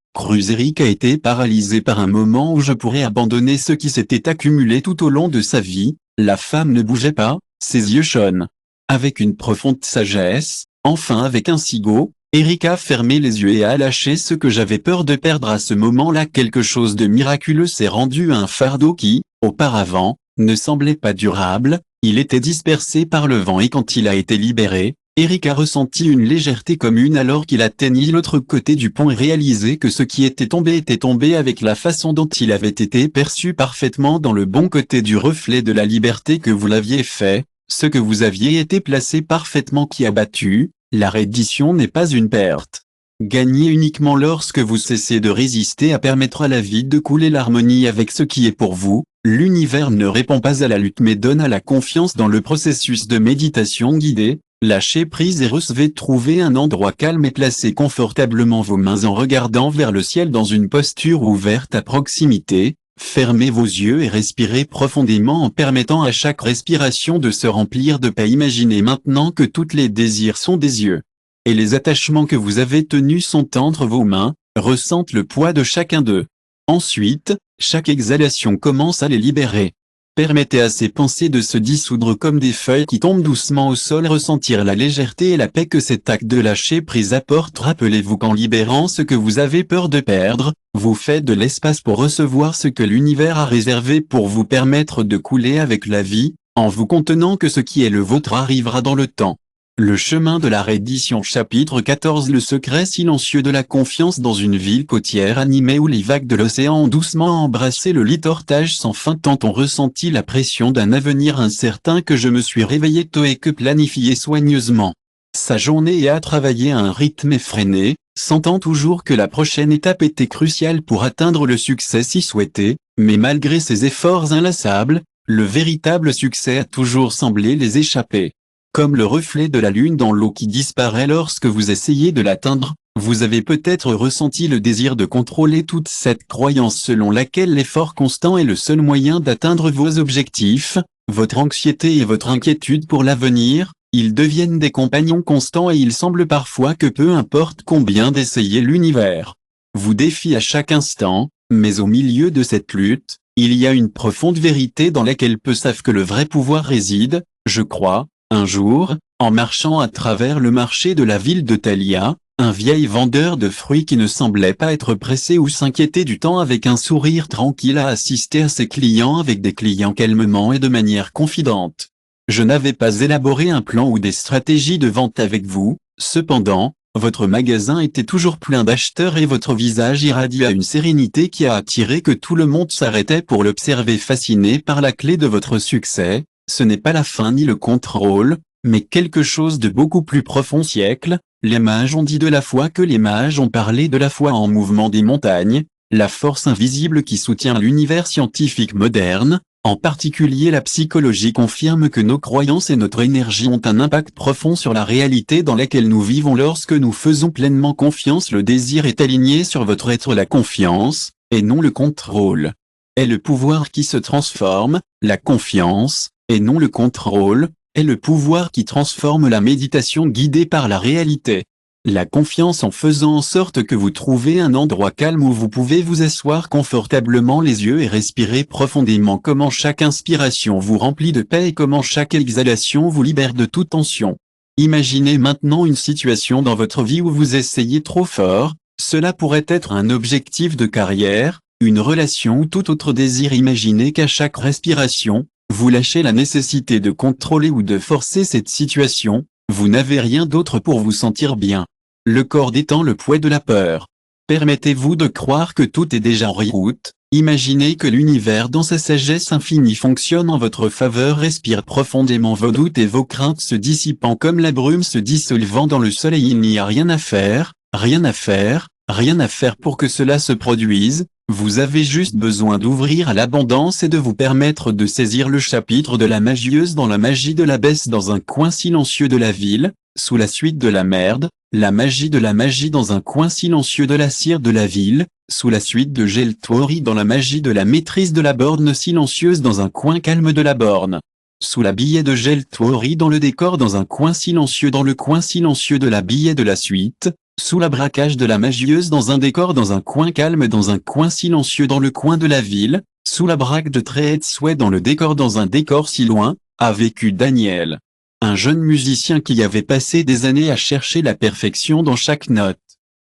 Eric a été paralysé par un moment où je pourrais abandonner ce qui s'était accumulé tout au long de sa vie. La femme ne bougeait pas, ses yeux chauds. Avec une profonde sagesse, enfin avec un sigo, Eric a fermé les yeux et a lâché ce que j'avais peur de perdre à ce moment-là. Quelque chose de miraculeux s'est rendu à un fardeau qui, auparavant, ne semblait pas durable. Il était dispersé par le vent et quand il a été libéré, Eric a ressenti une légèreté commune alors qu'il atteignit l'autre côté du pont et réalisé que ce qui était tombé avec la façon dont il avait été perçu parfaitement dans le bon côté du reflet de la liberté que vous l'aviez fait, ce que vous aviez été placé parfaitement qui a battu. La reddition n'est pas une perte. Gagner uniquement lorsque vous cessez de résister à permettre à la vie de couler l'harmonie avec ce qui est pour vous. L'univers ne répond pas à la lutte mais donne à la confiance dans le processus de méditation guidée. Lâchez prise et recevez. Trouvez un endroit calme et placez confortablement vos mains en regardant vers le ciel dans une posture ouverte à proximité. Fermez vos yeux et respirez profondément en permettant à chaque respiration de se remplir de paix. Imaginez maintenant que tous les désirs sont des yeux. Et les attachements que vous avez tenus sont entre vos mains, ressentent le poids de chacun d'eux. Ensuite, chaque exhalation commence à les libérer. Permettez à ces pensées de se dissoudre comme des feuilles qui tombent doucement au sol. Ressentir la légèreté et la paix que cet acte de lâcher prise apporte. Rappelez-vous qu'en libérant ce que vous avez peur de perdre, vous faites de l'espace pour recevoir ce que l'univers a réservé pour vous permettre de couler avec la vie, en vous contenant que ce qui est le vôtre arrivera dans le temps. Le chemin de la reddition. Chapitre 14 Le secret silencieux de la confiance. Dans une ville côtière animée où les vagues de l'océan ont doucement embrassé le lit. Tortage sans fin tant on ressentit la pression d'un avenir incertain que je me suis réveillé tôt et que planifié soigneusement sa journée et a travaillé à un rythme effréné, sentant toujours que la prochaine étape était cruciale pour atteindre le succès si souhaité, mais malgré ses efforts inlassables, le véritable succès a toujours semblé les échapper. Comme le reflet de la lune dans l'eau qui disparaît lorsque vous essayez de l'atteindre, vous avez peut-être ressenti le désir de contrôler toute cette croyance selon laquelle l'effort constant est le seul moyen d'atteindre vos objectifs. Votre anxiété et votre inquiétude pour l'avenir, ils deviennent des compagnons constants et il semble parfois que peu importe combien d'essayer l'univers vous défie à chaque instant, mais au milieu de cette lutte, il y a une profonde vérité dans laquelle peu savent que le vrai pouvoir réside. Je crois. Un jour, en marchant à travers le marché de la ville de Thalia, un vieil vendeur de fruits qui ne semblait pas être pressé ou s'inquiéter du temps avec un sourire tranquille a assisté à ses clients avec des clients calmement et de manière confidente. Je n'avais pas élaboré un plan ou des stratégies de vente avec vous, cependant, votre magasin était toujours plein d'acheteurs et votre visage irradiait une sérénité qui a attiré que tout le monde s'arrêtait pour l'observer fasciné par la clé de votre succès. Ce n'est pas la fin ni le contrôle, mais quelque chose de beaucoup plus profond. Siècle, les mages ont dit de la foi que les mages ont parlé de la foi en mouvement des montagnes, la force invisible qui soutient l'univers scientifique moderne, en particulier la psychologie confirme que nos croyances et notre énergie ont un impact profond sur la réalité dans laquelle nous vivons lorsque nous faisons pleinement confiance. Le désir est aligné sur votre être. La confiance, et non le contrôle, est le pouvoir qui se transforme. La confiance, et non le contrôle, est le pouvoir qui transforme. La méditation guidée par la réalité. La confiance en faisant en sorte que vous trouvez un endroit calme où vous pouvez vous asseoir confortablement les yeux et respirer profondément, comment chaque inspiration vous remplit de paix et comment chaque exhalation vous libère de toute tension. Imaginez maintenant une situation dans votre vie où vous essayez trop fort, cela pourrait être un objectif de carrière, une relation ou tout autre désir. Imaginez qu'à chaque respiration, vous lâchez la nécessité de contrôler ou de forcer cette situation, vous n'avez rien d'autre pour vous sentir bien. Le corps détend le poids de la peur. Permettez-vous de croire que tout est déjà en route, imaginez que l'univers dans sa sagesse infinie fonctionne en votre faveur. Respire profondément, vos doutes et vos craintes se dissipant comme la brume se dissolvant dans le soleil. Il n'y a rien à faire, rien à faire, rien à faire pour que cela se produise, vous avez juste besoin d'ouvrir à l'abondance et de vous permettre de saisir le chapitre de la magieuse dans la magie de la baisse dans un coin silencieux de la ville, sous la suite de la merde, la magie de la magie dans un coin silencieux de la cire de la ville, sous la suite de Geltori dans la magie de la maîtrise de la borne silencieuse dans un coin calme de la borne. Sous la billet de Geltori dans le décor dans un coin silencieux dans le coin silencieux de la billet de la suite, sous la braquage de la magieuse dans un décor dans un coin calme dans un coin silencieux dans le coin de la ville, sous la braque de Treetsway dans le décor dans un décor si loin, a vécu Daniel. Un jeune musicien qui avait passé des années à chercher la perfection dans chaque note.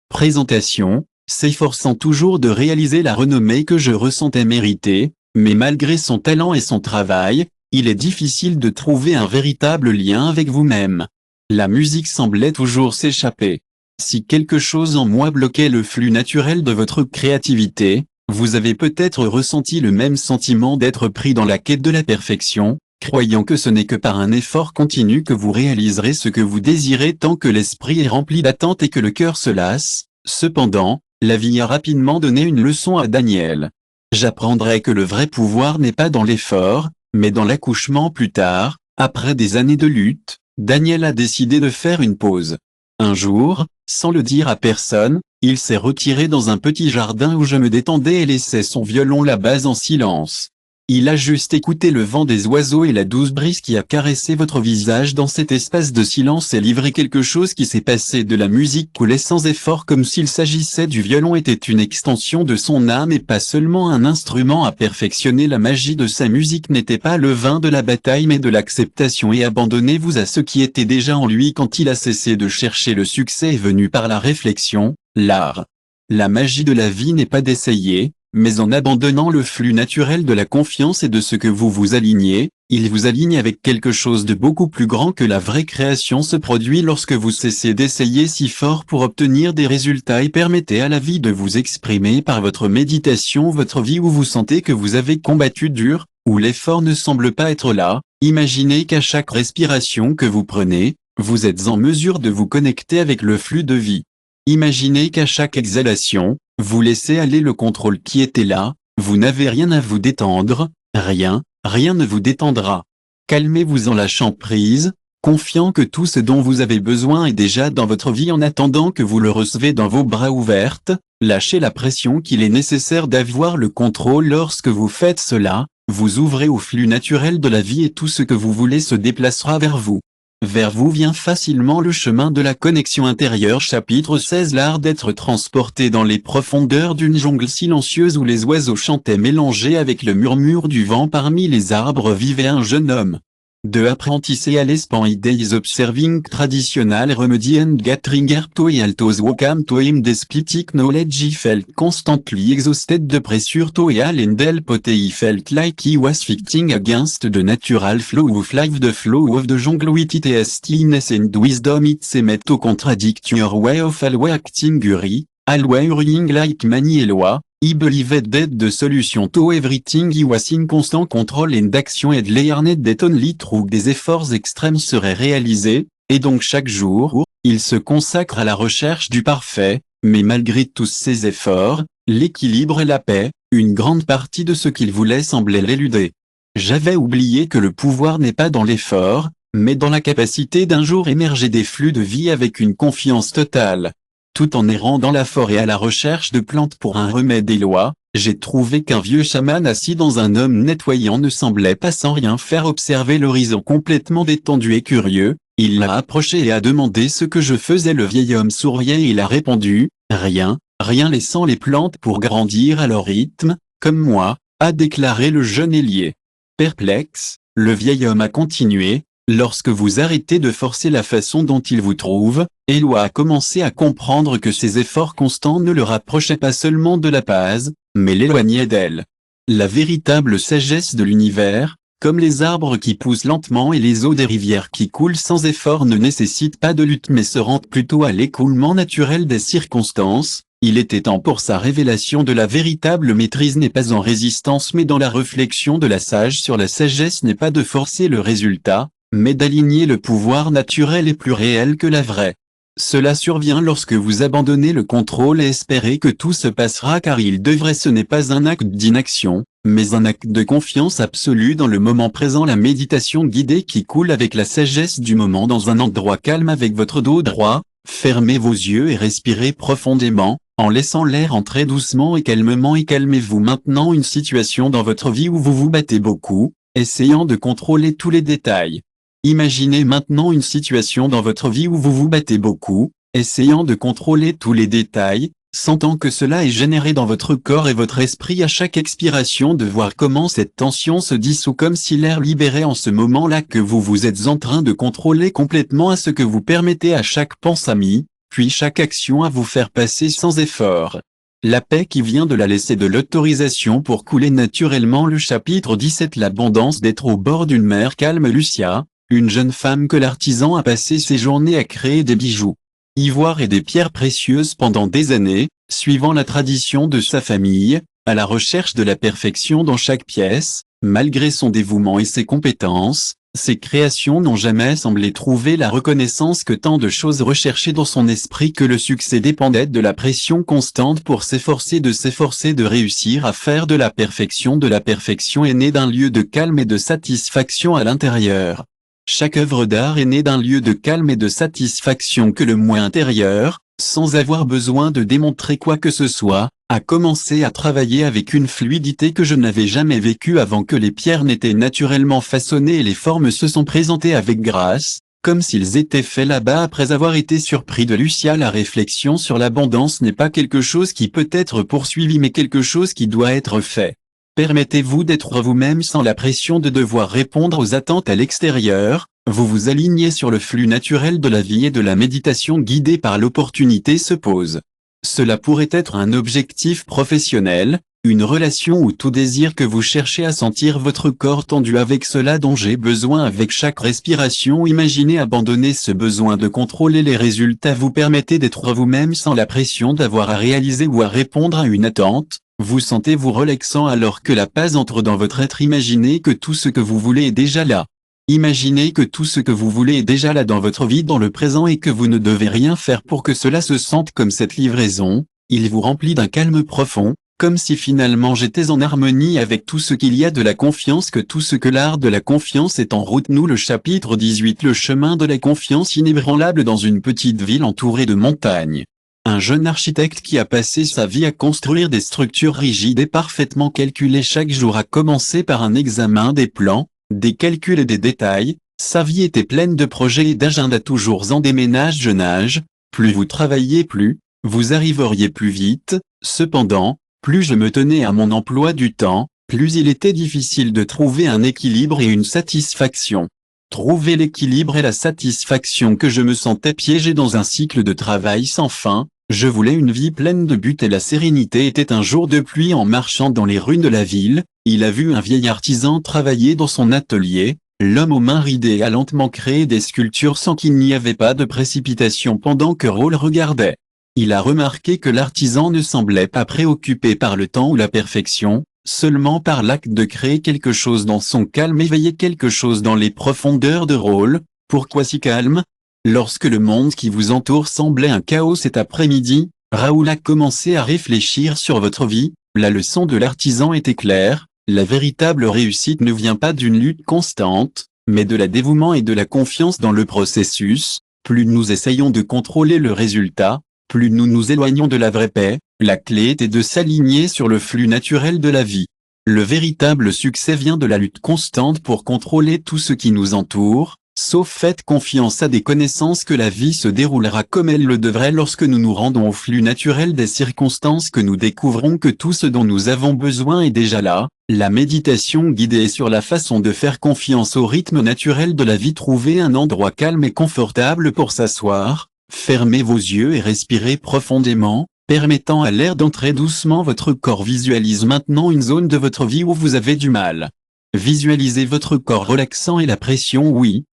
Présentation, s'efforçant toujours de réaliser la renommée que je ressentais mériter, mais malgré son talent et son travail, il est difficile de trouver un véritable lien avec vous-même. La musique semblait toujours s'échapper. Si quelque chose en moi bloquait le flux naturel de votre créativité, vous avez peut-être ressenti le même sentiment d'être pris dans la quête de la perfection, croyant que ce n'est que par un effort continu que vous réaliserez ce que vous désirez tant que l'esprit est rempli d'attente et que le cœur se lasse. Cependant, la vie a rapidement donné une leçon à Daniel. J'apprendrai que le vrai pouvoir n'est pas dans l'effort, mais dans l'accouchement. Plus tard, après des années de lutte, Daniel a décidé de faire une pause. Un jour, sans le dire à personne, il s'est retiré dans un petit jardin où je me détendais et laissait son violon là-bas en silence. Il a juste écouté le vent des oiseaux et la douce brise qui a caressé votre visage dans cet espace de silence et livré quelque chose qui s'est passé. De la musique coulait sans effort comme s'il s'agissait du violon était une extension de son âme et pas seulement un instrument à perfectionner. La magie de sa musique n'était pas le vin de la bataille mais de l'acceptation et abandonnez-vous à ce qui était déjà en lui quand il a cessé de chercher le succès est venu par la réflexion, l'art. La magie de la vie n'est pas d'essayer, mais en abandonnant le flux naturel de la confiance et de ce que vous vous alignez, il vous aligne avec quelque chose de beaucoup plus grand que la vraie création se produit lorsque vous cessez d'essayer si fort pour obtenir des résultats et permettez à la vie de vous exprimer par votre méditation. Votre vie où vous sentez que vous avez combattu dur, où l'effort ne semble pas être là, imaginez qu'à chaque respiration que vous prenez, vous êtes en mesure de vous connecter avec le flux de vie. Imaginez qu'à chaque exhalation, vous laissez aller le contrôle qui était là, vous n'avez rien à vous détendre, rien ne vous détendra. Calmez-vous en lâchant prise, confiant que tout ce dont vous avez besoin est déjà dans votre vie en attendant que vous le recevez dans vos bras ouverts, lâchez la pression qu'il est nécessaire d'avoir le contrôle. Lorsque vous faites cela, vous ouvrez au flux naturel de la vie et tout ce que vous voulez se déplacera vers vous. Vers vous vient facilement le chemin de la connexion intérieure. Chapitre 16. L'art d'être transporté dans les profondeurs d'une jungle silencieuse où les oiseaux chantaient mélangés avec le murmure du vent. Parmi les arbres vivait un jeune homme. De apprentice à l'Espan Days observing traditional remedy and gathering to altos welcome to him despotic knowledge he felt constantly exhausted de pressure to all and pote he felt like he was fighting against the natural flow of life. The flow of the jungle with its stillness and wisdom it seemed to contradict your way of always acting always hurrying like many Eloi. He believed that the solution to everything he was in constant control and action and learned that only through des efforts extrêmes seraient réalisés, et donc chaque jour, il se consacre à la recherche du parfait, mais malgré tous ses efforts, l'équilibre et la paix, une grande partie de ce qu'il voulait semblait l'éluder. J'avais oublié que le pouvoir n'est pas dans l'effort, mais dans la capacité d'un jour émerger des flux de vie avec une confiance totale. Tout en errant dans la forêt à la recherche de plantes pour un remède Eloi, j'ai trouvé qu'un vieux chaman assis dans un homme nettoyant ne semblait pas sans rien faire observer l'horizon complètement détendu et curieux. Il l'a approché et a demandé ce que je faisais. Le vieil homme souriait et il a répondu, rien, rien, laissant les plantes pour grandir à leur rythme, comme moi, a déclaré le jeune ailier. Perplexe, le vieil homme a continué, lorsque vous arrêtez de forcer la façon dont il vous trouve, Éloi a commencé à comprendre que ses efforts constants ne le rapprochaient pas seulement de la base, mais l'éloignaient d'elle. La véritable sagesse de l'univers, comme les arbres qui poussent lentement et les eaux des rivières qui coulent sans effort, ne nécessitent pas de lutte mais se rendent plutôt à l'écoulement naturel des circonstances. Il était temps pour sa révélation de la véritable maîtrise n'est pas en résistance mais dans la réflexion de la sage sur la sagesse n'est pas de forcer le résultat, mais d'aligner le pouvoir naturel et plus réel que la vraie. Cela survient lorsque vous abandonnez le contrôle et espérez que tout se passera car il devrait. Ce n'est pas un acte d'inaction, mais un acte de confiance absolue dans le moment présent. La méditation guidée qui coule avec la sagesse du moment dans un endroit calme avec votre dos droit, fermez vos yeux et respirez profondément, en laissant l'air entrer doucement et calmement. Et calmez-vous maintenant une situation dans votre vie où vous vous battez beaucoup, essayant de contrôler tous les détails. Imaginez maintenant une situation dans votre vie où vous vous battez beaucoup, essayant de contrôler tous les détails, sentant que cela est généré dans votre corps et votre esprit à chaque expiration, de voir comment cette tension se dissout comme si l'air libéré en ce moment-là que vous êtes en train de contrôler complètement à ce que vous permettez à chaque pensée, puis chaque action à vous faire passer sans effort. La paix qui vient de la laisser de l'autorisation pour couler naturellement. Le chapitre 17. L'abondance d'être au bord d'une mer calme. Lucia, une jeune femme que l'artisan a passé ses journées à créer des bijoux, ivoire et des pierres précieuses pendant des années, suivant la tradition de sa famille, à la recherche de la perfection dans chaque pièce. Malgré son dévouement et ses compétences, ses créations n'ont jamais semblé trouver la reconnaissance que tant de choses recherchaient dans son esprit, que le succès dépendait de la pression constante pour s'efforcer de réussir à faire de la perfection. De la perfection est née d'un lieu de calme et de satisfaction à l'intérieur. Chaque œuvre d'art est née d'un lieu de calme et de satisfaction que le moi intérieur, sans avoir besoin de démontrer quoi que ce soit, a commencé à travailler avec une fluidité que je n'avais jamais vécue avant, que les pierres n'étaient naturellement façonnées et les formes se sont présentées avec grâce, comme s'ils étaient faits là-bas après avoir été surpris. De Lucia. La réflexion sur l'abondance n'est pas quelque chose qui peut être poursuivi mais quelque chose qui doit être fait. Permettez-vous d'être vous-même sans la pression de devoir répondre aux attentes à l'extérieur, vous vous alignez sur le flux naturel de la vie et de la méditation guidée par l'opportunité se pose. Cela pourrait être un objectif professionnel, une relation ou tout désir que vous cherchez à sentir votre corps tendu. Avec cela dont j'ai besoin avec chaque respiration. Imaginez abandonner ce besoin de contrôler les résultats. Vous permettez d'être vous-même sans la pression d'avoir à réaliser ou à répondre à une attente. Vous sentez-vous relaxant alors que la paix entre dans votre être. Imaginez que tout ce que vous voulez est déjà là. Imaginez que tout ce que vous voulez est déjà là dans votre vie, dans le présent, et que vous ne devez rien faire pour que cela se sente comme cette livraison. Il vous remplit d'un calme profond, comme si finalement j'étais en harmonie avec tout ce qu'il y a de la confiance, que tout ce que l'art de la confiance est en route. Nous. Le chapitre 18. Le chemin de la confiance inébranlable dans une petite ville entourée de montagnes. Un jeune architecte qui a passé sa vie à construire des structures rigides et parfaitement calculées chaque jour a commencé par un examen des plans, des calculs et des détails. Sa vie était pleine de projets et d'agendas toujours en déménage. Jeune âge, plus vous travailliez plus, vous arriveriez plus vite. Cependant, plus je me tenais à mon emploi du temps, plus il était difficile de trouver un équilibre et une satisfaction. Trouver l'équilibre et la satisfaction, que je me sentais piégé dans un cycle de travail sans fin. Je voulais une vie pleine de buts et la sérénité. Était un jour de pluie. En marchant dans les rues de la ville, il a vu un vieil artisan travailler dans son atelier. L'homme aux mains ridées a lentement créé des sculptures sans qu'il n'y avait pas de précipitation pendant que Raoul regardait. Il a remarqué que l'artisan ne semblait pas préoccupé par le temps ou la perfection, seulement par l'acte de créer quelque chose dans son calme éveillé, quelque chose dans les profondeurs de Raoul. Pourquoi si calme ? Lorsque le monde qui vous entoure semblait un chaos cet après-midi, Raoul a commencé à réfléchir sur votre vie. La leçon de l'artisan était claire, la véritable réussite ne vient pas d'une lutte constante, mais de la dévouement et de la confiance dans le processus. Plus nous essayons de contrôler le résultat, plus nous nous éloignons de la vraie paix. La clé était de s'aligner sur le flux naturel de la vie. Le véritable succès vient de la lutte constante pour contrôler tout ce qui nous entoure. Sauf faites confiance à des connaissances que la vie se déroulera comme elle le devrait lorsque nous nous rendons au flux naturel des circonstances que nous découvrons que tout ce dont nous avons besoin est déjà là. La méditation guidée est sur la façon de faire confiance au rythme naturel de la vie. Trouvez un endroit calme et confortable pour s'asseoir, fermez vos yeux et respirez profondément, permettant à l'air d'entrer doucement. Votre corps visualise maintenant une zone de votre vie où vous avez du mal. Visualisez votre corps relaxant et la pression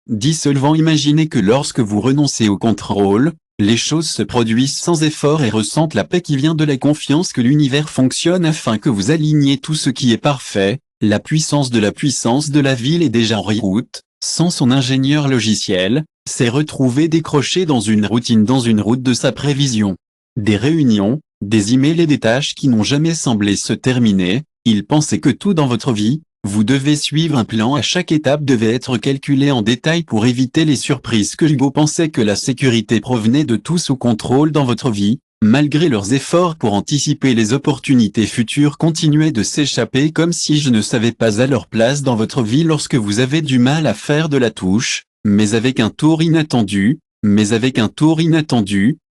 dissolvant. Imaginez que lorsque vous renoncez au contrôle, les choses se produisent sans effort et ressentent la paix qui vient de la confiance que l'univers fonctionne afin que vous aligniez tout ce qui est parfait. La puissance de la ville est déjà en route, sans son ingénieur logiciel, s'est retrouvé décroché dans une routine de sa prévision. Des réunions, des emails et des tâches qui n'ont jamais semblé se terminer, il pensait que tout dans votre vie, vous devez suivre un plan à chaque étape devait être calculé en détail pour éviter les surprises. Que Hugo pensait que la sécurité provenait de tout sous contrôle dans votre vie, malgré leurs efforts pour anticiper les opportunités futures continuaient de s'échapper comme si je ne savais pas à leur place dans votre vie lorsque vous avez du mal à faire de la touche, mais avec un tour inattendu,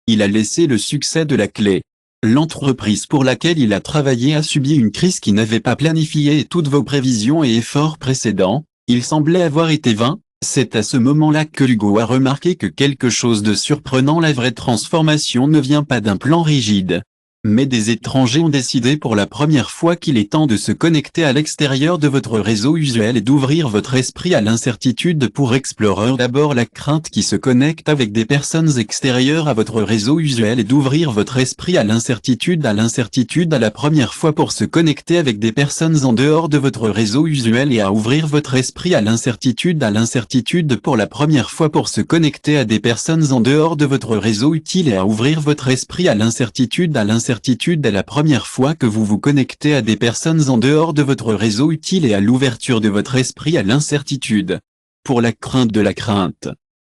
il a laissé le succès de la clé. L'entreprise pour laquelle il a travaillé a subi une crise qui n'avait pas planifié et toutes vos prévisions et efforts précédents, il semblait avoir été vain. C'est à ce moment-là que Hugo a remarqué que quelque chose de surprenant. La vraie transformation ne vient pas d'un plan rigide. Mais des étrangers ont décidé pour la première fois qu'il est temps de se connecter à l'extérieur de votre réseau usuel et d'ouvrir votre esprit à l'incertitude. Pour Explorer, d'abord la crainte qui se connecte avec des personnes extérieures à votre réseau usuel et d'ouvrir votre esprit à l'incertitude. À la première fois pour se connecter avec des personnes en dehors de votre réseau usuel et à ouvrir votre esprit à l'incertitude. Pour la première fois pour se connecter à des personnes en dehors de votre réseau utile et à ouvrir votre esprit à l'incertitude. Est la première fois que vous vous connectez à des personnes en dehors de votre réseau utile et à l'ouverture de votre esprit à l'incertitude. Pour la crainte de la crainte.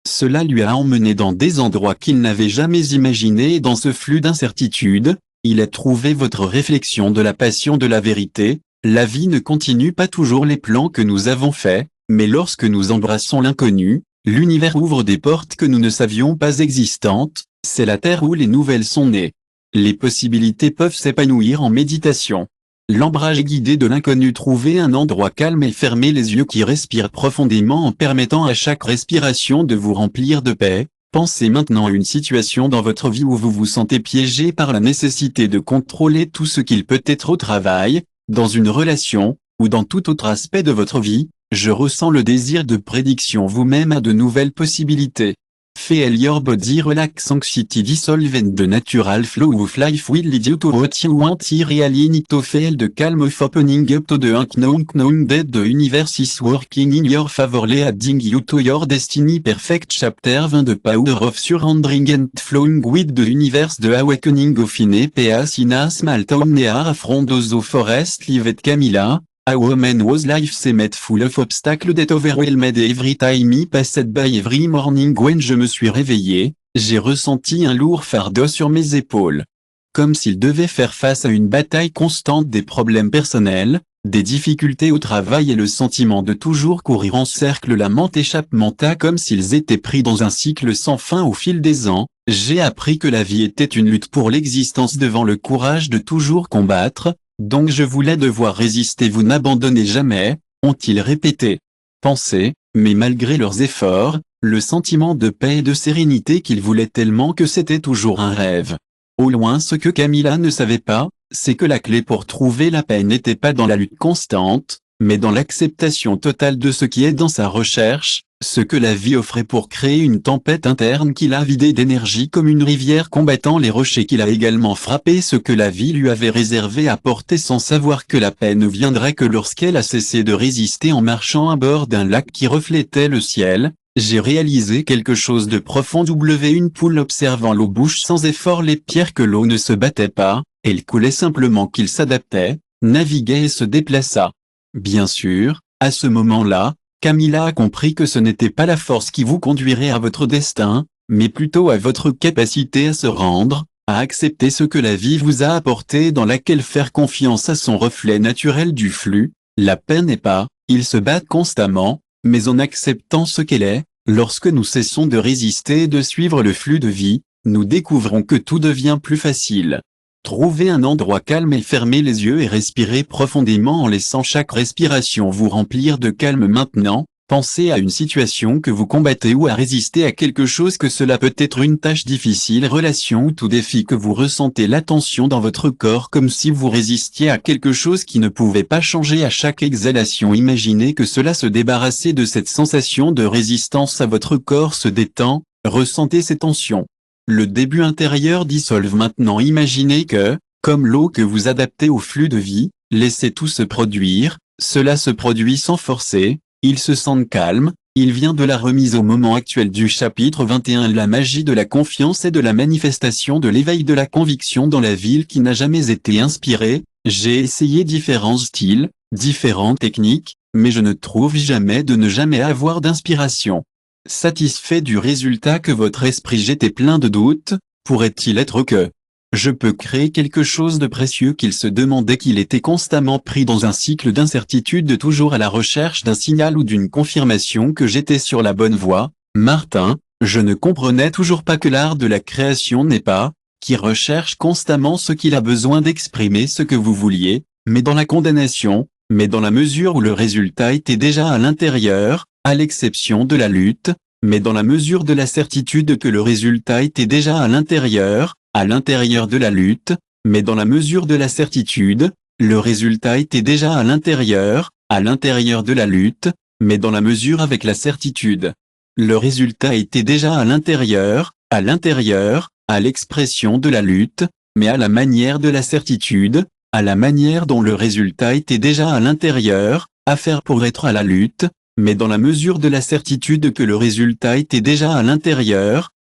Cela lui a emmené dans des endroits qu'il n'avait jamais imaginés et dans ce flux d'incertitude, il a trouvé votre réflexion de la passion de la vérité. La vie ne continue pas toujours les plans que nous avons faits, mais lorsque nous embrassons l'inconnu, l'univers ouvre des portes que nous ne savions pas existantes, c'est la terre où les nouvelles sont nées. Les possibilités peuvent s'épanouir en méditation. L'embrage guidé de l'inconnu. Trouvez un endroit calme et fermez les yeux qui respirent profondément en permettant à chaque respiration de vous remplir de paix. Pensez maintenant à une situation dans votre vie où vous vous sentez piégé par la nécessité de contrôler tout ce qu'il peut être au travail, dans une relation, ou dans tout autre aspect de votre vie. Je ressens le désir de prédiction vous-même à de nouvelles possibilités. Feel your body relax anxiety dissolvent the natural flow of life will lead you to what you want. Reality to feel the calm of opening up to the unknown knowing that the universe is working in your favor leading you to your destiny. Perfect chapter 20 The power of surrendering and flowing with the universe. The awakening of Inepeas in a small town near Frondoso forest lived Camilla. A woman whose life seemed full of obstacles that overwhelmed every time I passed by. Every morning when je me suis réveillé, j'ai ressenti un lourd fardeau sur mes épaules. Comme s'il devait faire face à une bataille constante des problèmes personnels, des difficultés au travail et le sentiment de toujours courir en cercle. La mente échappementa comme s'ils étaient pris dans un cycle sans fin. Au fil des ans, j'ai appris que la vie était une lutte pour l'existence devant le courage de toujours combattre. Donc je voulais devoir résister. Vous n'abandonnez jamais, ont-ils répété. Pensez, mais malgré leurs efforts, le sentiment de paix et de sérénité qu'ils voulaient tellement que c'était toujours un rêve. Au loin, ce que Camilla ne savait pas, c'est que la clé pour trouver la paix n'était pas dans la lutte constante, mais dans l'acceptation totale de ce qui est dans sa recherche, ce que la vie offrait pour créer une tempête interne qui l'a vidé d'énergie comme une rivière combattant les rochers qu'il a également frappé. Ce que la vie lui avait réservé à porter sans savoir que la paix ne viendrait que lorsqu'elle a cessé de résister. En marchant à bord d'un lac qui reflétait le ciel, j'ai réalisé quelque chose de profond. Une poule observant l'eau bouge sans effort les pierres que l'eau ne se battait pas, elle coulait simplement qu'il s'adaptait, naviguait et se déplaça. Bien sûr, à ce moment-là, Camilla a compris que ce n'était pas la force qui vous conduirait à votre destin, mais plutôt à votre capacité à se rendre, à accepter ce que la vie vous a apporté, dans laquelle faire confiance à son reflet naturel du flux. La paix n'est pas, ils se battent constamment, mais en acceptant ce qu'elle est, Lorsque nous cessons de résister et de suivre le flux de vie, nous découvrons que tout devient plus facile. Trouvez un endroit calme et fermez les yeux et respirez profondément en laissant chaque respiration vous remplir de calme maintenant. Pensez à une situation que vous combattez ou à résister à quelque chose, que cela peut être une tâche difficile, relation ou tout défi que vous ressentez la tension dans votre corps comme si vous résistiez à quelque chose qui ne pouvait pas changer. À chaque exhalation, imaginez que cela se débarrassait de cette sensation de résistance à votre corps se détend, ressentez ces tensions. Le début intérieur dissolve maintenant. Imaginez que, comme l'eau que vous adaptez au flux de vie, laissez tout se produire, cela se produit sans forcer. Ils se sentent calmes, il vient de la remise au moment actuel du chapitre 21. La magie de la confiance et de la manifestation de l'éveil de la conviction dans la ville qui n'a jamais été inspirée. J'ai essayé différents styles, différentes techniques, mais je ne trouve jamais de ne jamais avoir d'inspiration. Satisfait du résultat que votre esprit jette et plein de doutes, pourrait-il être que je peux créer quelque chose de précieux? Qu'il se demandait, qu'il était constamment pris dans un cycle d'incertitude, toujours à la recherche d'un signal ou d'une confirmation que j'étais sur la bonne voie. Martin, je ne comprenais toujours pas que l'art de la création n'est pas, qui recherche constamment ce qu'il a besoin d'exprimer ce que vous vouliez, mais dans la condamnation, mais dans la mesure où le résultat était déjà à l'intérieur, à l'exception de la lutte, mais dans la mesure de la certitude que le résultat était déjà à l'intérieur de la lutte, mais dans la mesure de la certitude, le résultat était déjà à l'intérieur de la lutte, mais dans la mesure avec la certitude. Le résultat était déjà à l'intérieur, à l'expression de la lutte, mais à la manière de la certitude, à la manière dont le résultat était déjà à l'intérieur, à faire pour être à la lutte, mais dans la mesure de la certitude que le résultat était déjà à l'intérieur,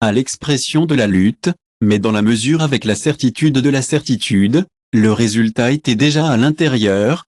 à l'expression de la lutte, mais dans la mesure avec la certitude de la certitude, le résultat était déjà à l'intérieur,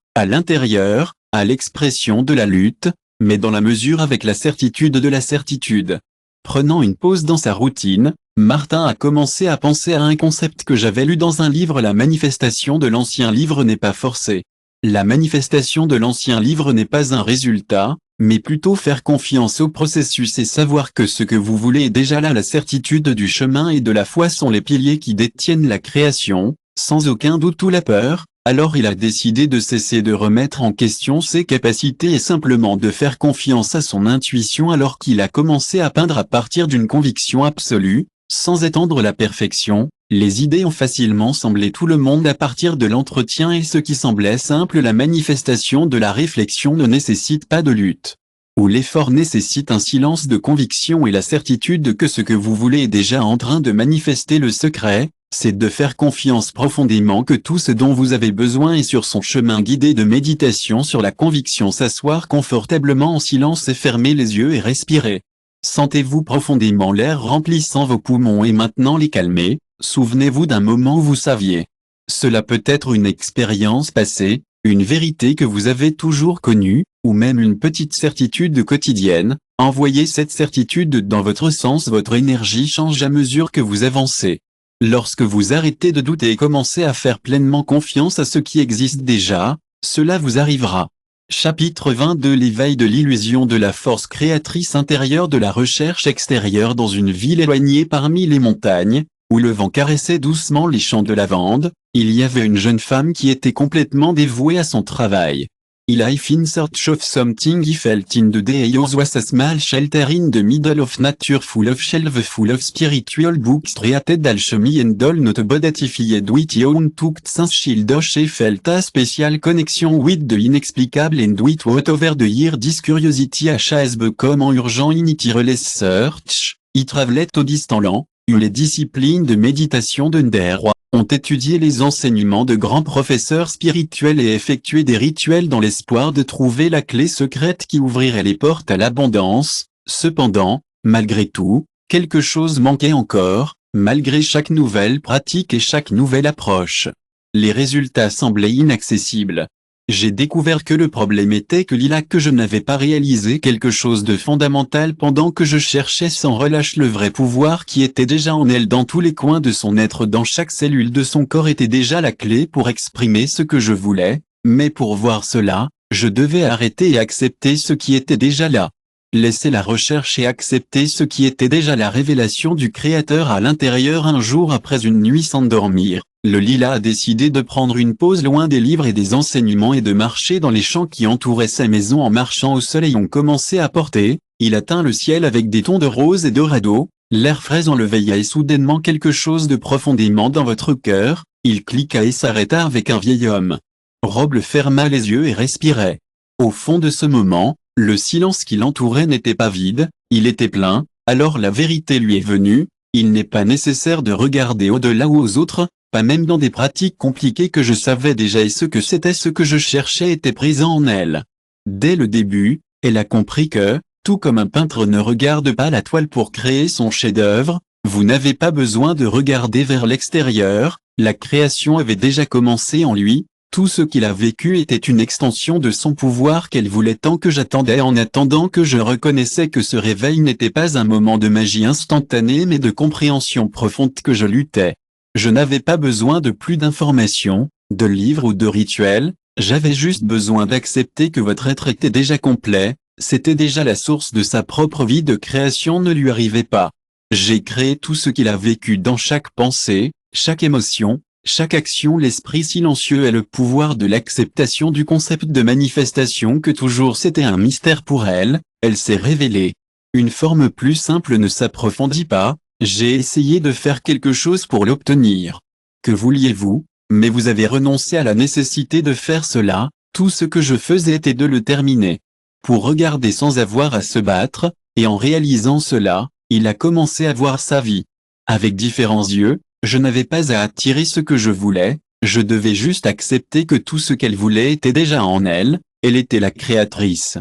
à l'expression de la lutte, mais dans la mesure avec la certitude de la certitude. Prenant une pause dans sa routine, Martin a commencé à penser à un concept que j'avais lu dans un livre. La manifestation de l'ancien livre n'est pas forcée. La manifestation de l'ancien livre n'est pas un résultat, mais plutôt faire confiance au processus et savoir que ce que vous voulez est déjà là. La certitude du chemin et de la foi sont les piliers qui détiennent la création, sans aucun doute ou la peur. Alors il a décidé de cesser de remettre en question ses capacités et simplement de faire confiance à son intuition. Alors qu'il a commencé à peindre à partir d'une conviction absolue, sans attendre la perfection, les idées ont facilement semblé tout le monde à partir de l'entretien, et ce qui semblait simple, la manifestation de la réflexion, ne nécessite pas de lutte. Où l'effort nécessite un silence de conviction et la certitude que ce que vous voulez est déjà en train de manifester. Le secret, c'est de faire confiance profondément que tout ce dont vous avez besoin est sur son chemin guidé. De méditation sur la conviction. S'asseoir confortablement en silence et fermer les yeux et respirer. Sentez-vous profondément l'air remplissant vos poumons et maintenant les calmer. Souvenez-vous d'un moment où vous saviez. Cela peut être une expérience passée, une vérité que vous avez toujours connue, ou même une petite certitude quotidienne. Envoyez cette certitude dans votre sens. Votre énergie change à mesure que vous avancez. Lorsque vous arrêtez de douter et commencez à faire pleinement confiance à ce qui existe déjà, cela vous arrivera. Chapitre 22. L'éveil de l'illusion de la force créatrice intérieure. De la recherche extérieure. Dans une ville éloignée parmi les montagnes, où le vent caressait doucement les champs de lavande, il y avait une jeune femme qui était complètement dévouée à son travail. Life in search of something he felt in the day was a small shelter in the middle of nature, full of shelves full of spiritual books, created alchemy and all not but that if he had with own took since shield she felt a special connection with the inexplicable and with what over the year this curiosity has become en urgent in it research. He traveled au distant land, où les disciplines de méditation de Nderwa ont étudié les enseignements de grands professeurs spirituels et effectué des rituels dans l'espoir de trouver la clé secrète qui ouvrirait les portes à l'abondance. Cependant, malgré tout, quelque chose manquait encore, malgré chaque nouvelle pratique et chaque nouvelle approche. Les résultats semblaient inaccessibles. J'ai découvert que le problème était que je n'avais pas réalisé quelque chose de fondamental pendant que je cherchais sans relâche le vrai pouvoir qui était déjà en elle dans tous les coins de son être, dans chaque cellule de son corps était déjà la clé pour exprimer ce que je voulais, mais pour voir cela, je devais arrêter et accepter ce qui était déjà là. laissez la recherche et acceptez ce qui était déjà la révélation du Créateur à l'intérieur. Un jour après une nuit sans dormir, le lilas a décidé de prendre une pause loin des livres et des enseignements et de marcher dans les champs qui entouraient sa maison. En marchant au soleil ont commencé à porter, il atteint le ciel avec des tons de rose et dorado, l'air frais en le veilla et soudainement quelque chose de profondément dans votre cœur, il cliqua et s'arrêta avec un vieil homme. Roble ferma les yeux et respirait. Au fond de ce moment, le silence qui l'entourait n'était pas vide, il était plein, alors la vérité lui est venue, il n'est pas nécessaire de regarder au-delà ou aux autres, pas même dans des pratiques compliquées que je savais déjà et ce que c'était ce que je cherchais était présent en elle. Dès le début, elle a compris que, tout comme un peintre ne regarde pas la toile pour créer son chef-d'œuvre, vous n'avez pas besoin de regarder vers l'extérieur, la création avait déjà commencé en lui, tout ce qu'il a vécu était une extension de son pouvoir qu'elle voulait tant que j'attendais en attendant que je reconnaissais que ce réveil n'était pas un moment de magie instantanée mais de compréhension profonde que je luttais. Je n'avais pas besoin de plus d'informations, de livres ou de rituels, j'avais juste besoin d'accepter que votre être était déjà complet, c'était déjà la source de sa propre vie de création ne lui arrivait pas. J'ai créé tout ce qu'il a vécu dans chaque pensée, chaque émotion, chaque action. L'esprit silencieux est le pouvoir de l'acceptation du concept de manifestation que toujours c'était un mystère pour elle, elle s'est révélée. Une forme plus simple ne s'approfondit pas, j'ai essayé de faire quelque chose pour l'obtenir. Que vouliez-vous, mais vous avez renoncé à la nécessité de faire cela, tout ce que je faisais était de le terminer. Pour regarder sans avoir à se battre, et en réalisant cela, il a commencé à voir sa vie. Avec différents yeux, je n'avais pas à attirer ce que je voulais, je devais juste accepter que tout ce qu'elle voulait était déjà en elle, elle était la créatrice.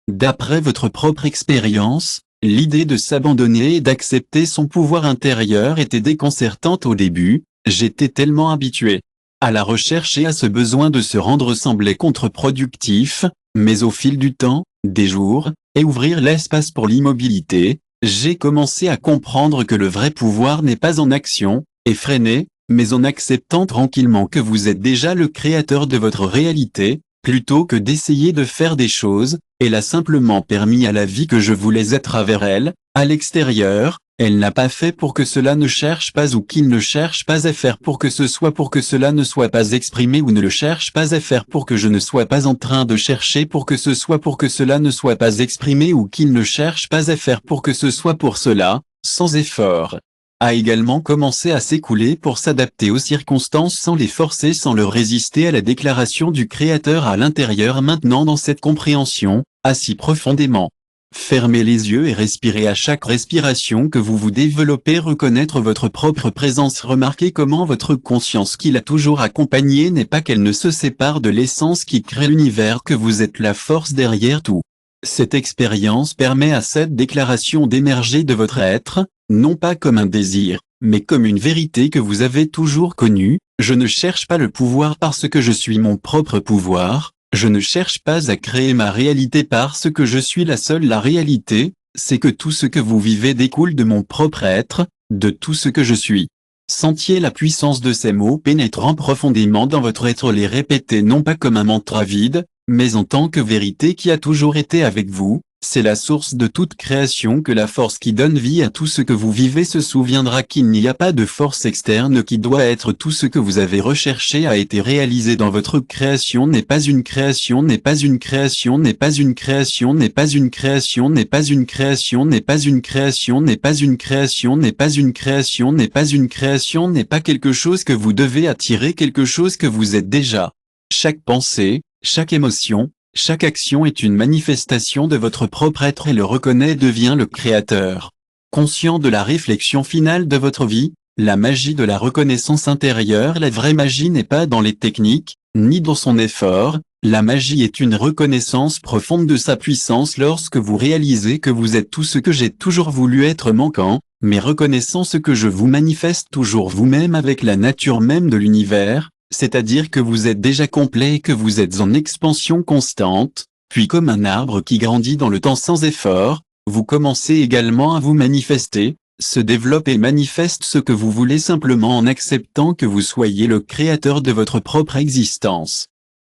D'après votre propre expérience, l'idée de s'abandonner et d'accepter son pouvoir intérieur était déconcertante au début, j'étais tellement habitué à la recherche et à ce besoin de se rendre semblait contre-productif, mais au fil du temps, des jours, et ouvrir l'espace pour l'immobilité, j'ai commencé à comprendre que le vrai pouvoir n'est pas en action, effréné, mais en acceptant tranquillement que vous êtes déjà le créateur de votre réalité, plutôt que d'essayer de faire des choses, elle a simplement permis à la vie que je voulais être travers elle, à l'extérieur, elle n'a pas fait pour que cela ne cherche pas ou qu'il ne cherche pas à faire pour que ce soit pour que cela ne soit pas exprimé ou ne le cherche pas à faire pour que je ne sois pas en train de chercher pour que ce soit pour que cela ne soit pas exprimé ou qu'il ne cherche pas à faire pour que ce soit pour cela, sans effort. A également commencé à s'écouler pour s'adapter aux circonstances sans les forcer sans leur résister à la déclaration du Créateur à l'intérieur maintenant dans cette compréhension, assis profondément. Fermez les yeux et respirez à chaque respiration que vous vous développez reconnaître votre propre présence remarquez comment votre conscience qui l'a toujours accompagné n'est pas qu'elle ne se sépare de l'essence qui crée l'univers que vous êtes la force derrière tout. Cette expérience permet à cette déclaration d'émerger de votre être, non pas comme un désir, mais comme une vérité que vous avez toujours connue, je ne cherche pas le pouvoir parce que je suis mon propre pouvoir, je ne cherche pas à créer ma réalité parce que je suis la seule la réalité, c'est que tout ce que vous vivez découle de mon propre être, de tout ce que je suis. Sentiez la puissance de ces mots pénétrant profondément dans votre être les répétez non pas comme un mantra vide, mais en tant que vérité qui a toujours été avec vous, c'est la source de toute création que la force qui donne vie à tout ce que vous vivez se souviendra qu'il n'y a pas de force externe qui doit être tout ce que vous avez recherché a été réalisé dans votre création n'est pas une création n'est pas une création n'est pas une création n'est pas une création n'est pas une création n'est pas une création n'est pas une création n'est pas une création n'est pas une création n'est pas quelque chose que vous devez attirer quelque chose que vous êtes déjà. Chaque pensée, chaque émotion, chaque action est une manifestation de votre propre être et le reconnaît devient le créateur. Conscient de la réflexion finale de votre vie, la magie de la reconnaissance intérieure la vraie magie n'est pas dans les techniques, ni dans son effort, la magie est une reconnaissance profonde de sa puissance lorsque vous réalisez que vous êtes tout ce que j'ai toujours voulu être manquant, mais reconnaissant ce que je vous manifeste toujours vous-même avec la nature même de l'univers, c'est-à-dire que vous êtes déjà complet et que vous êtes en expansion constante, puis comme un arbre qui grandit dans le temps sans effort, vous commencez également à vous manifester, se développe et manifeste ce que vous voulez simplement en acceptant que vous soyez le créateur de votre propre existence.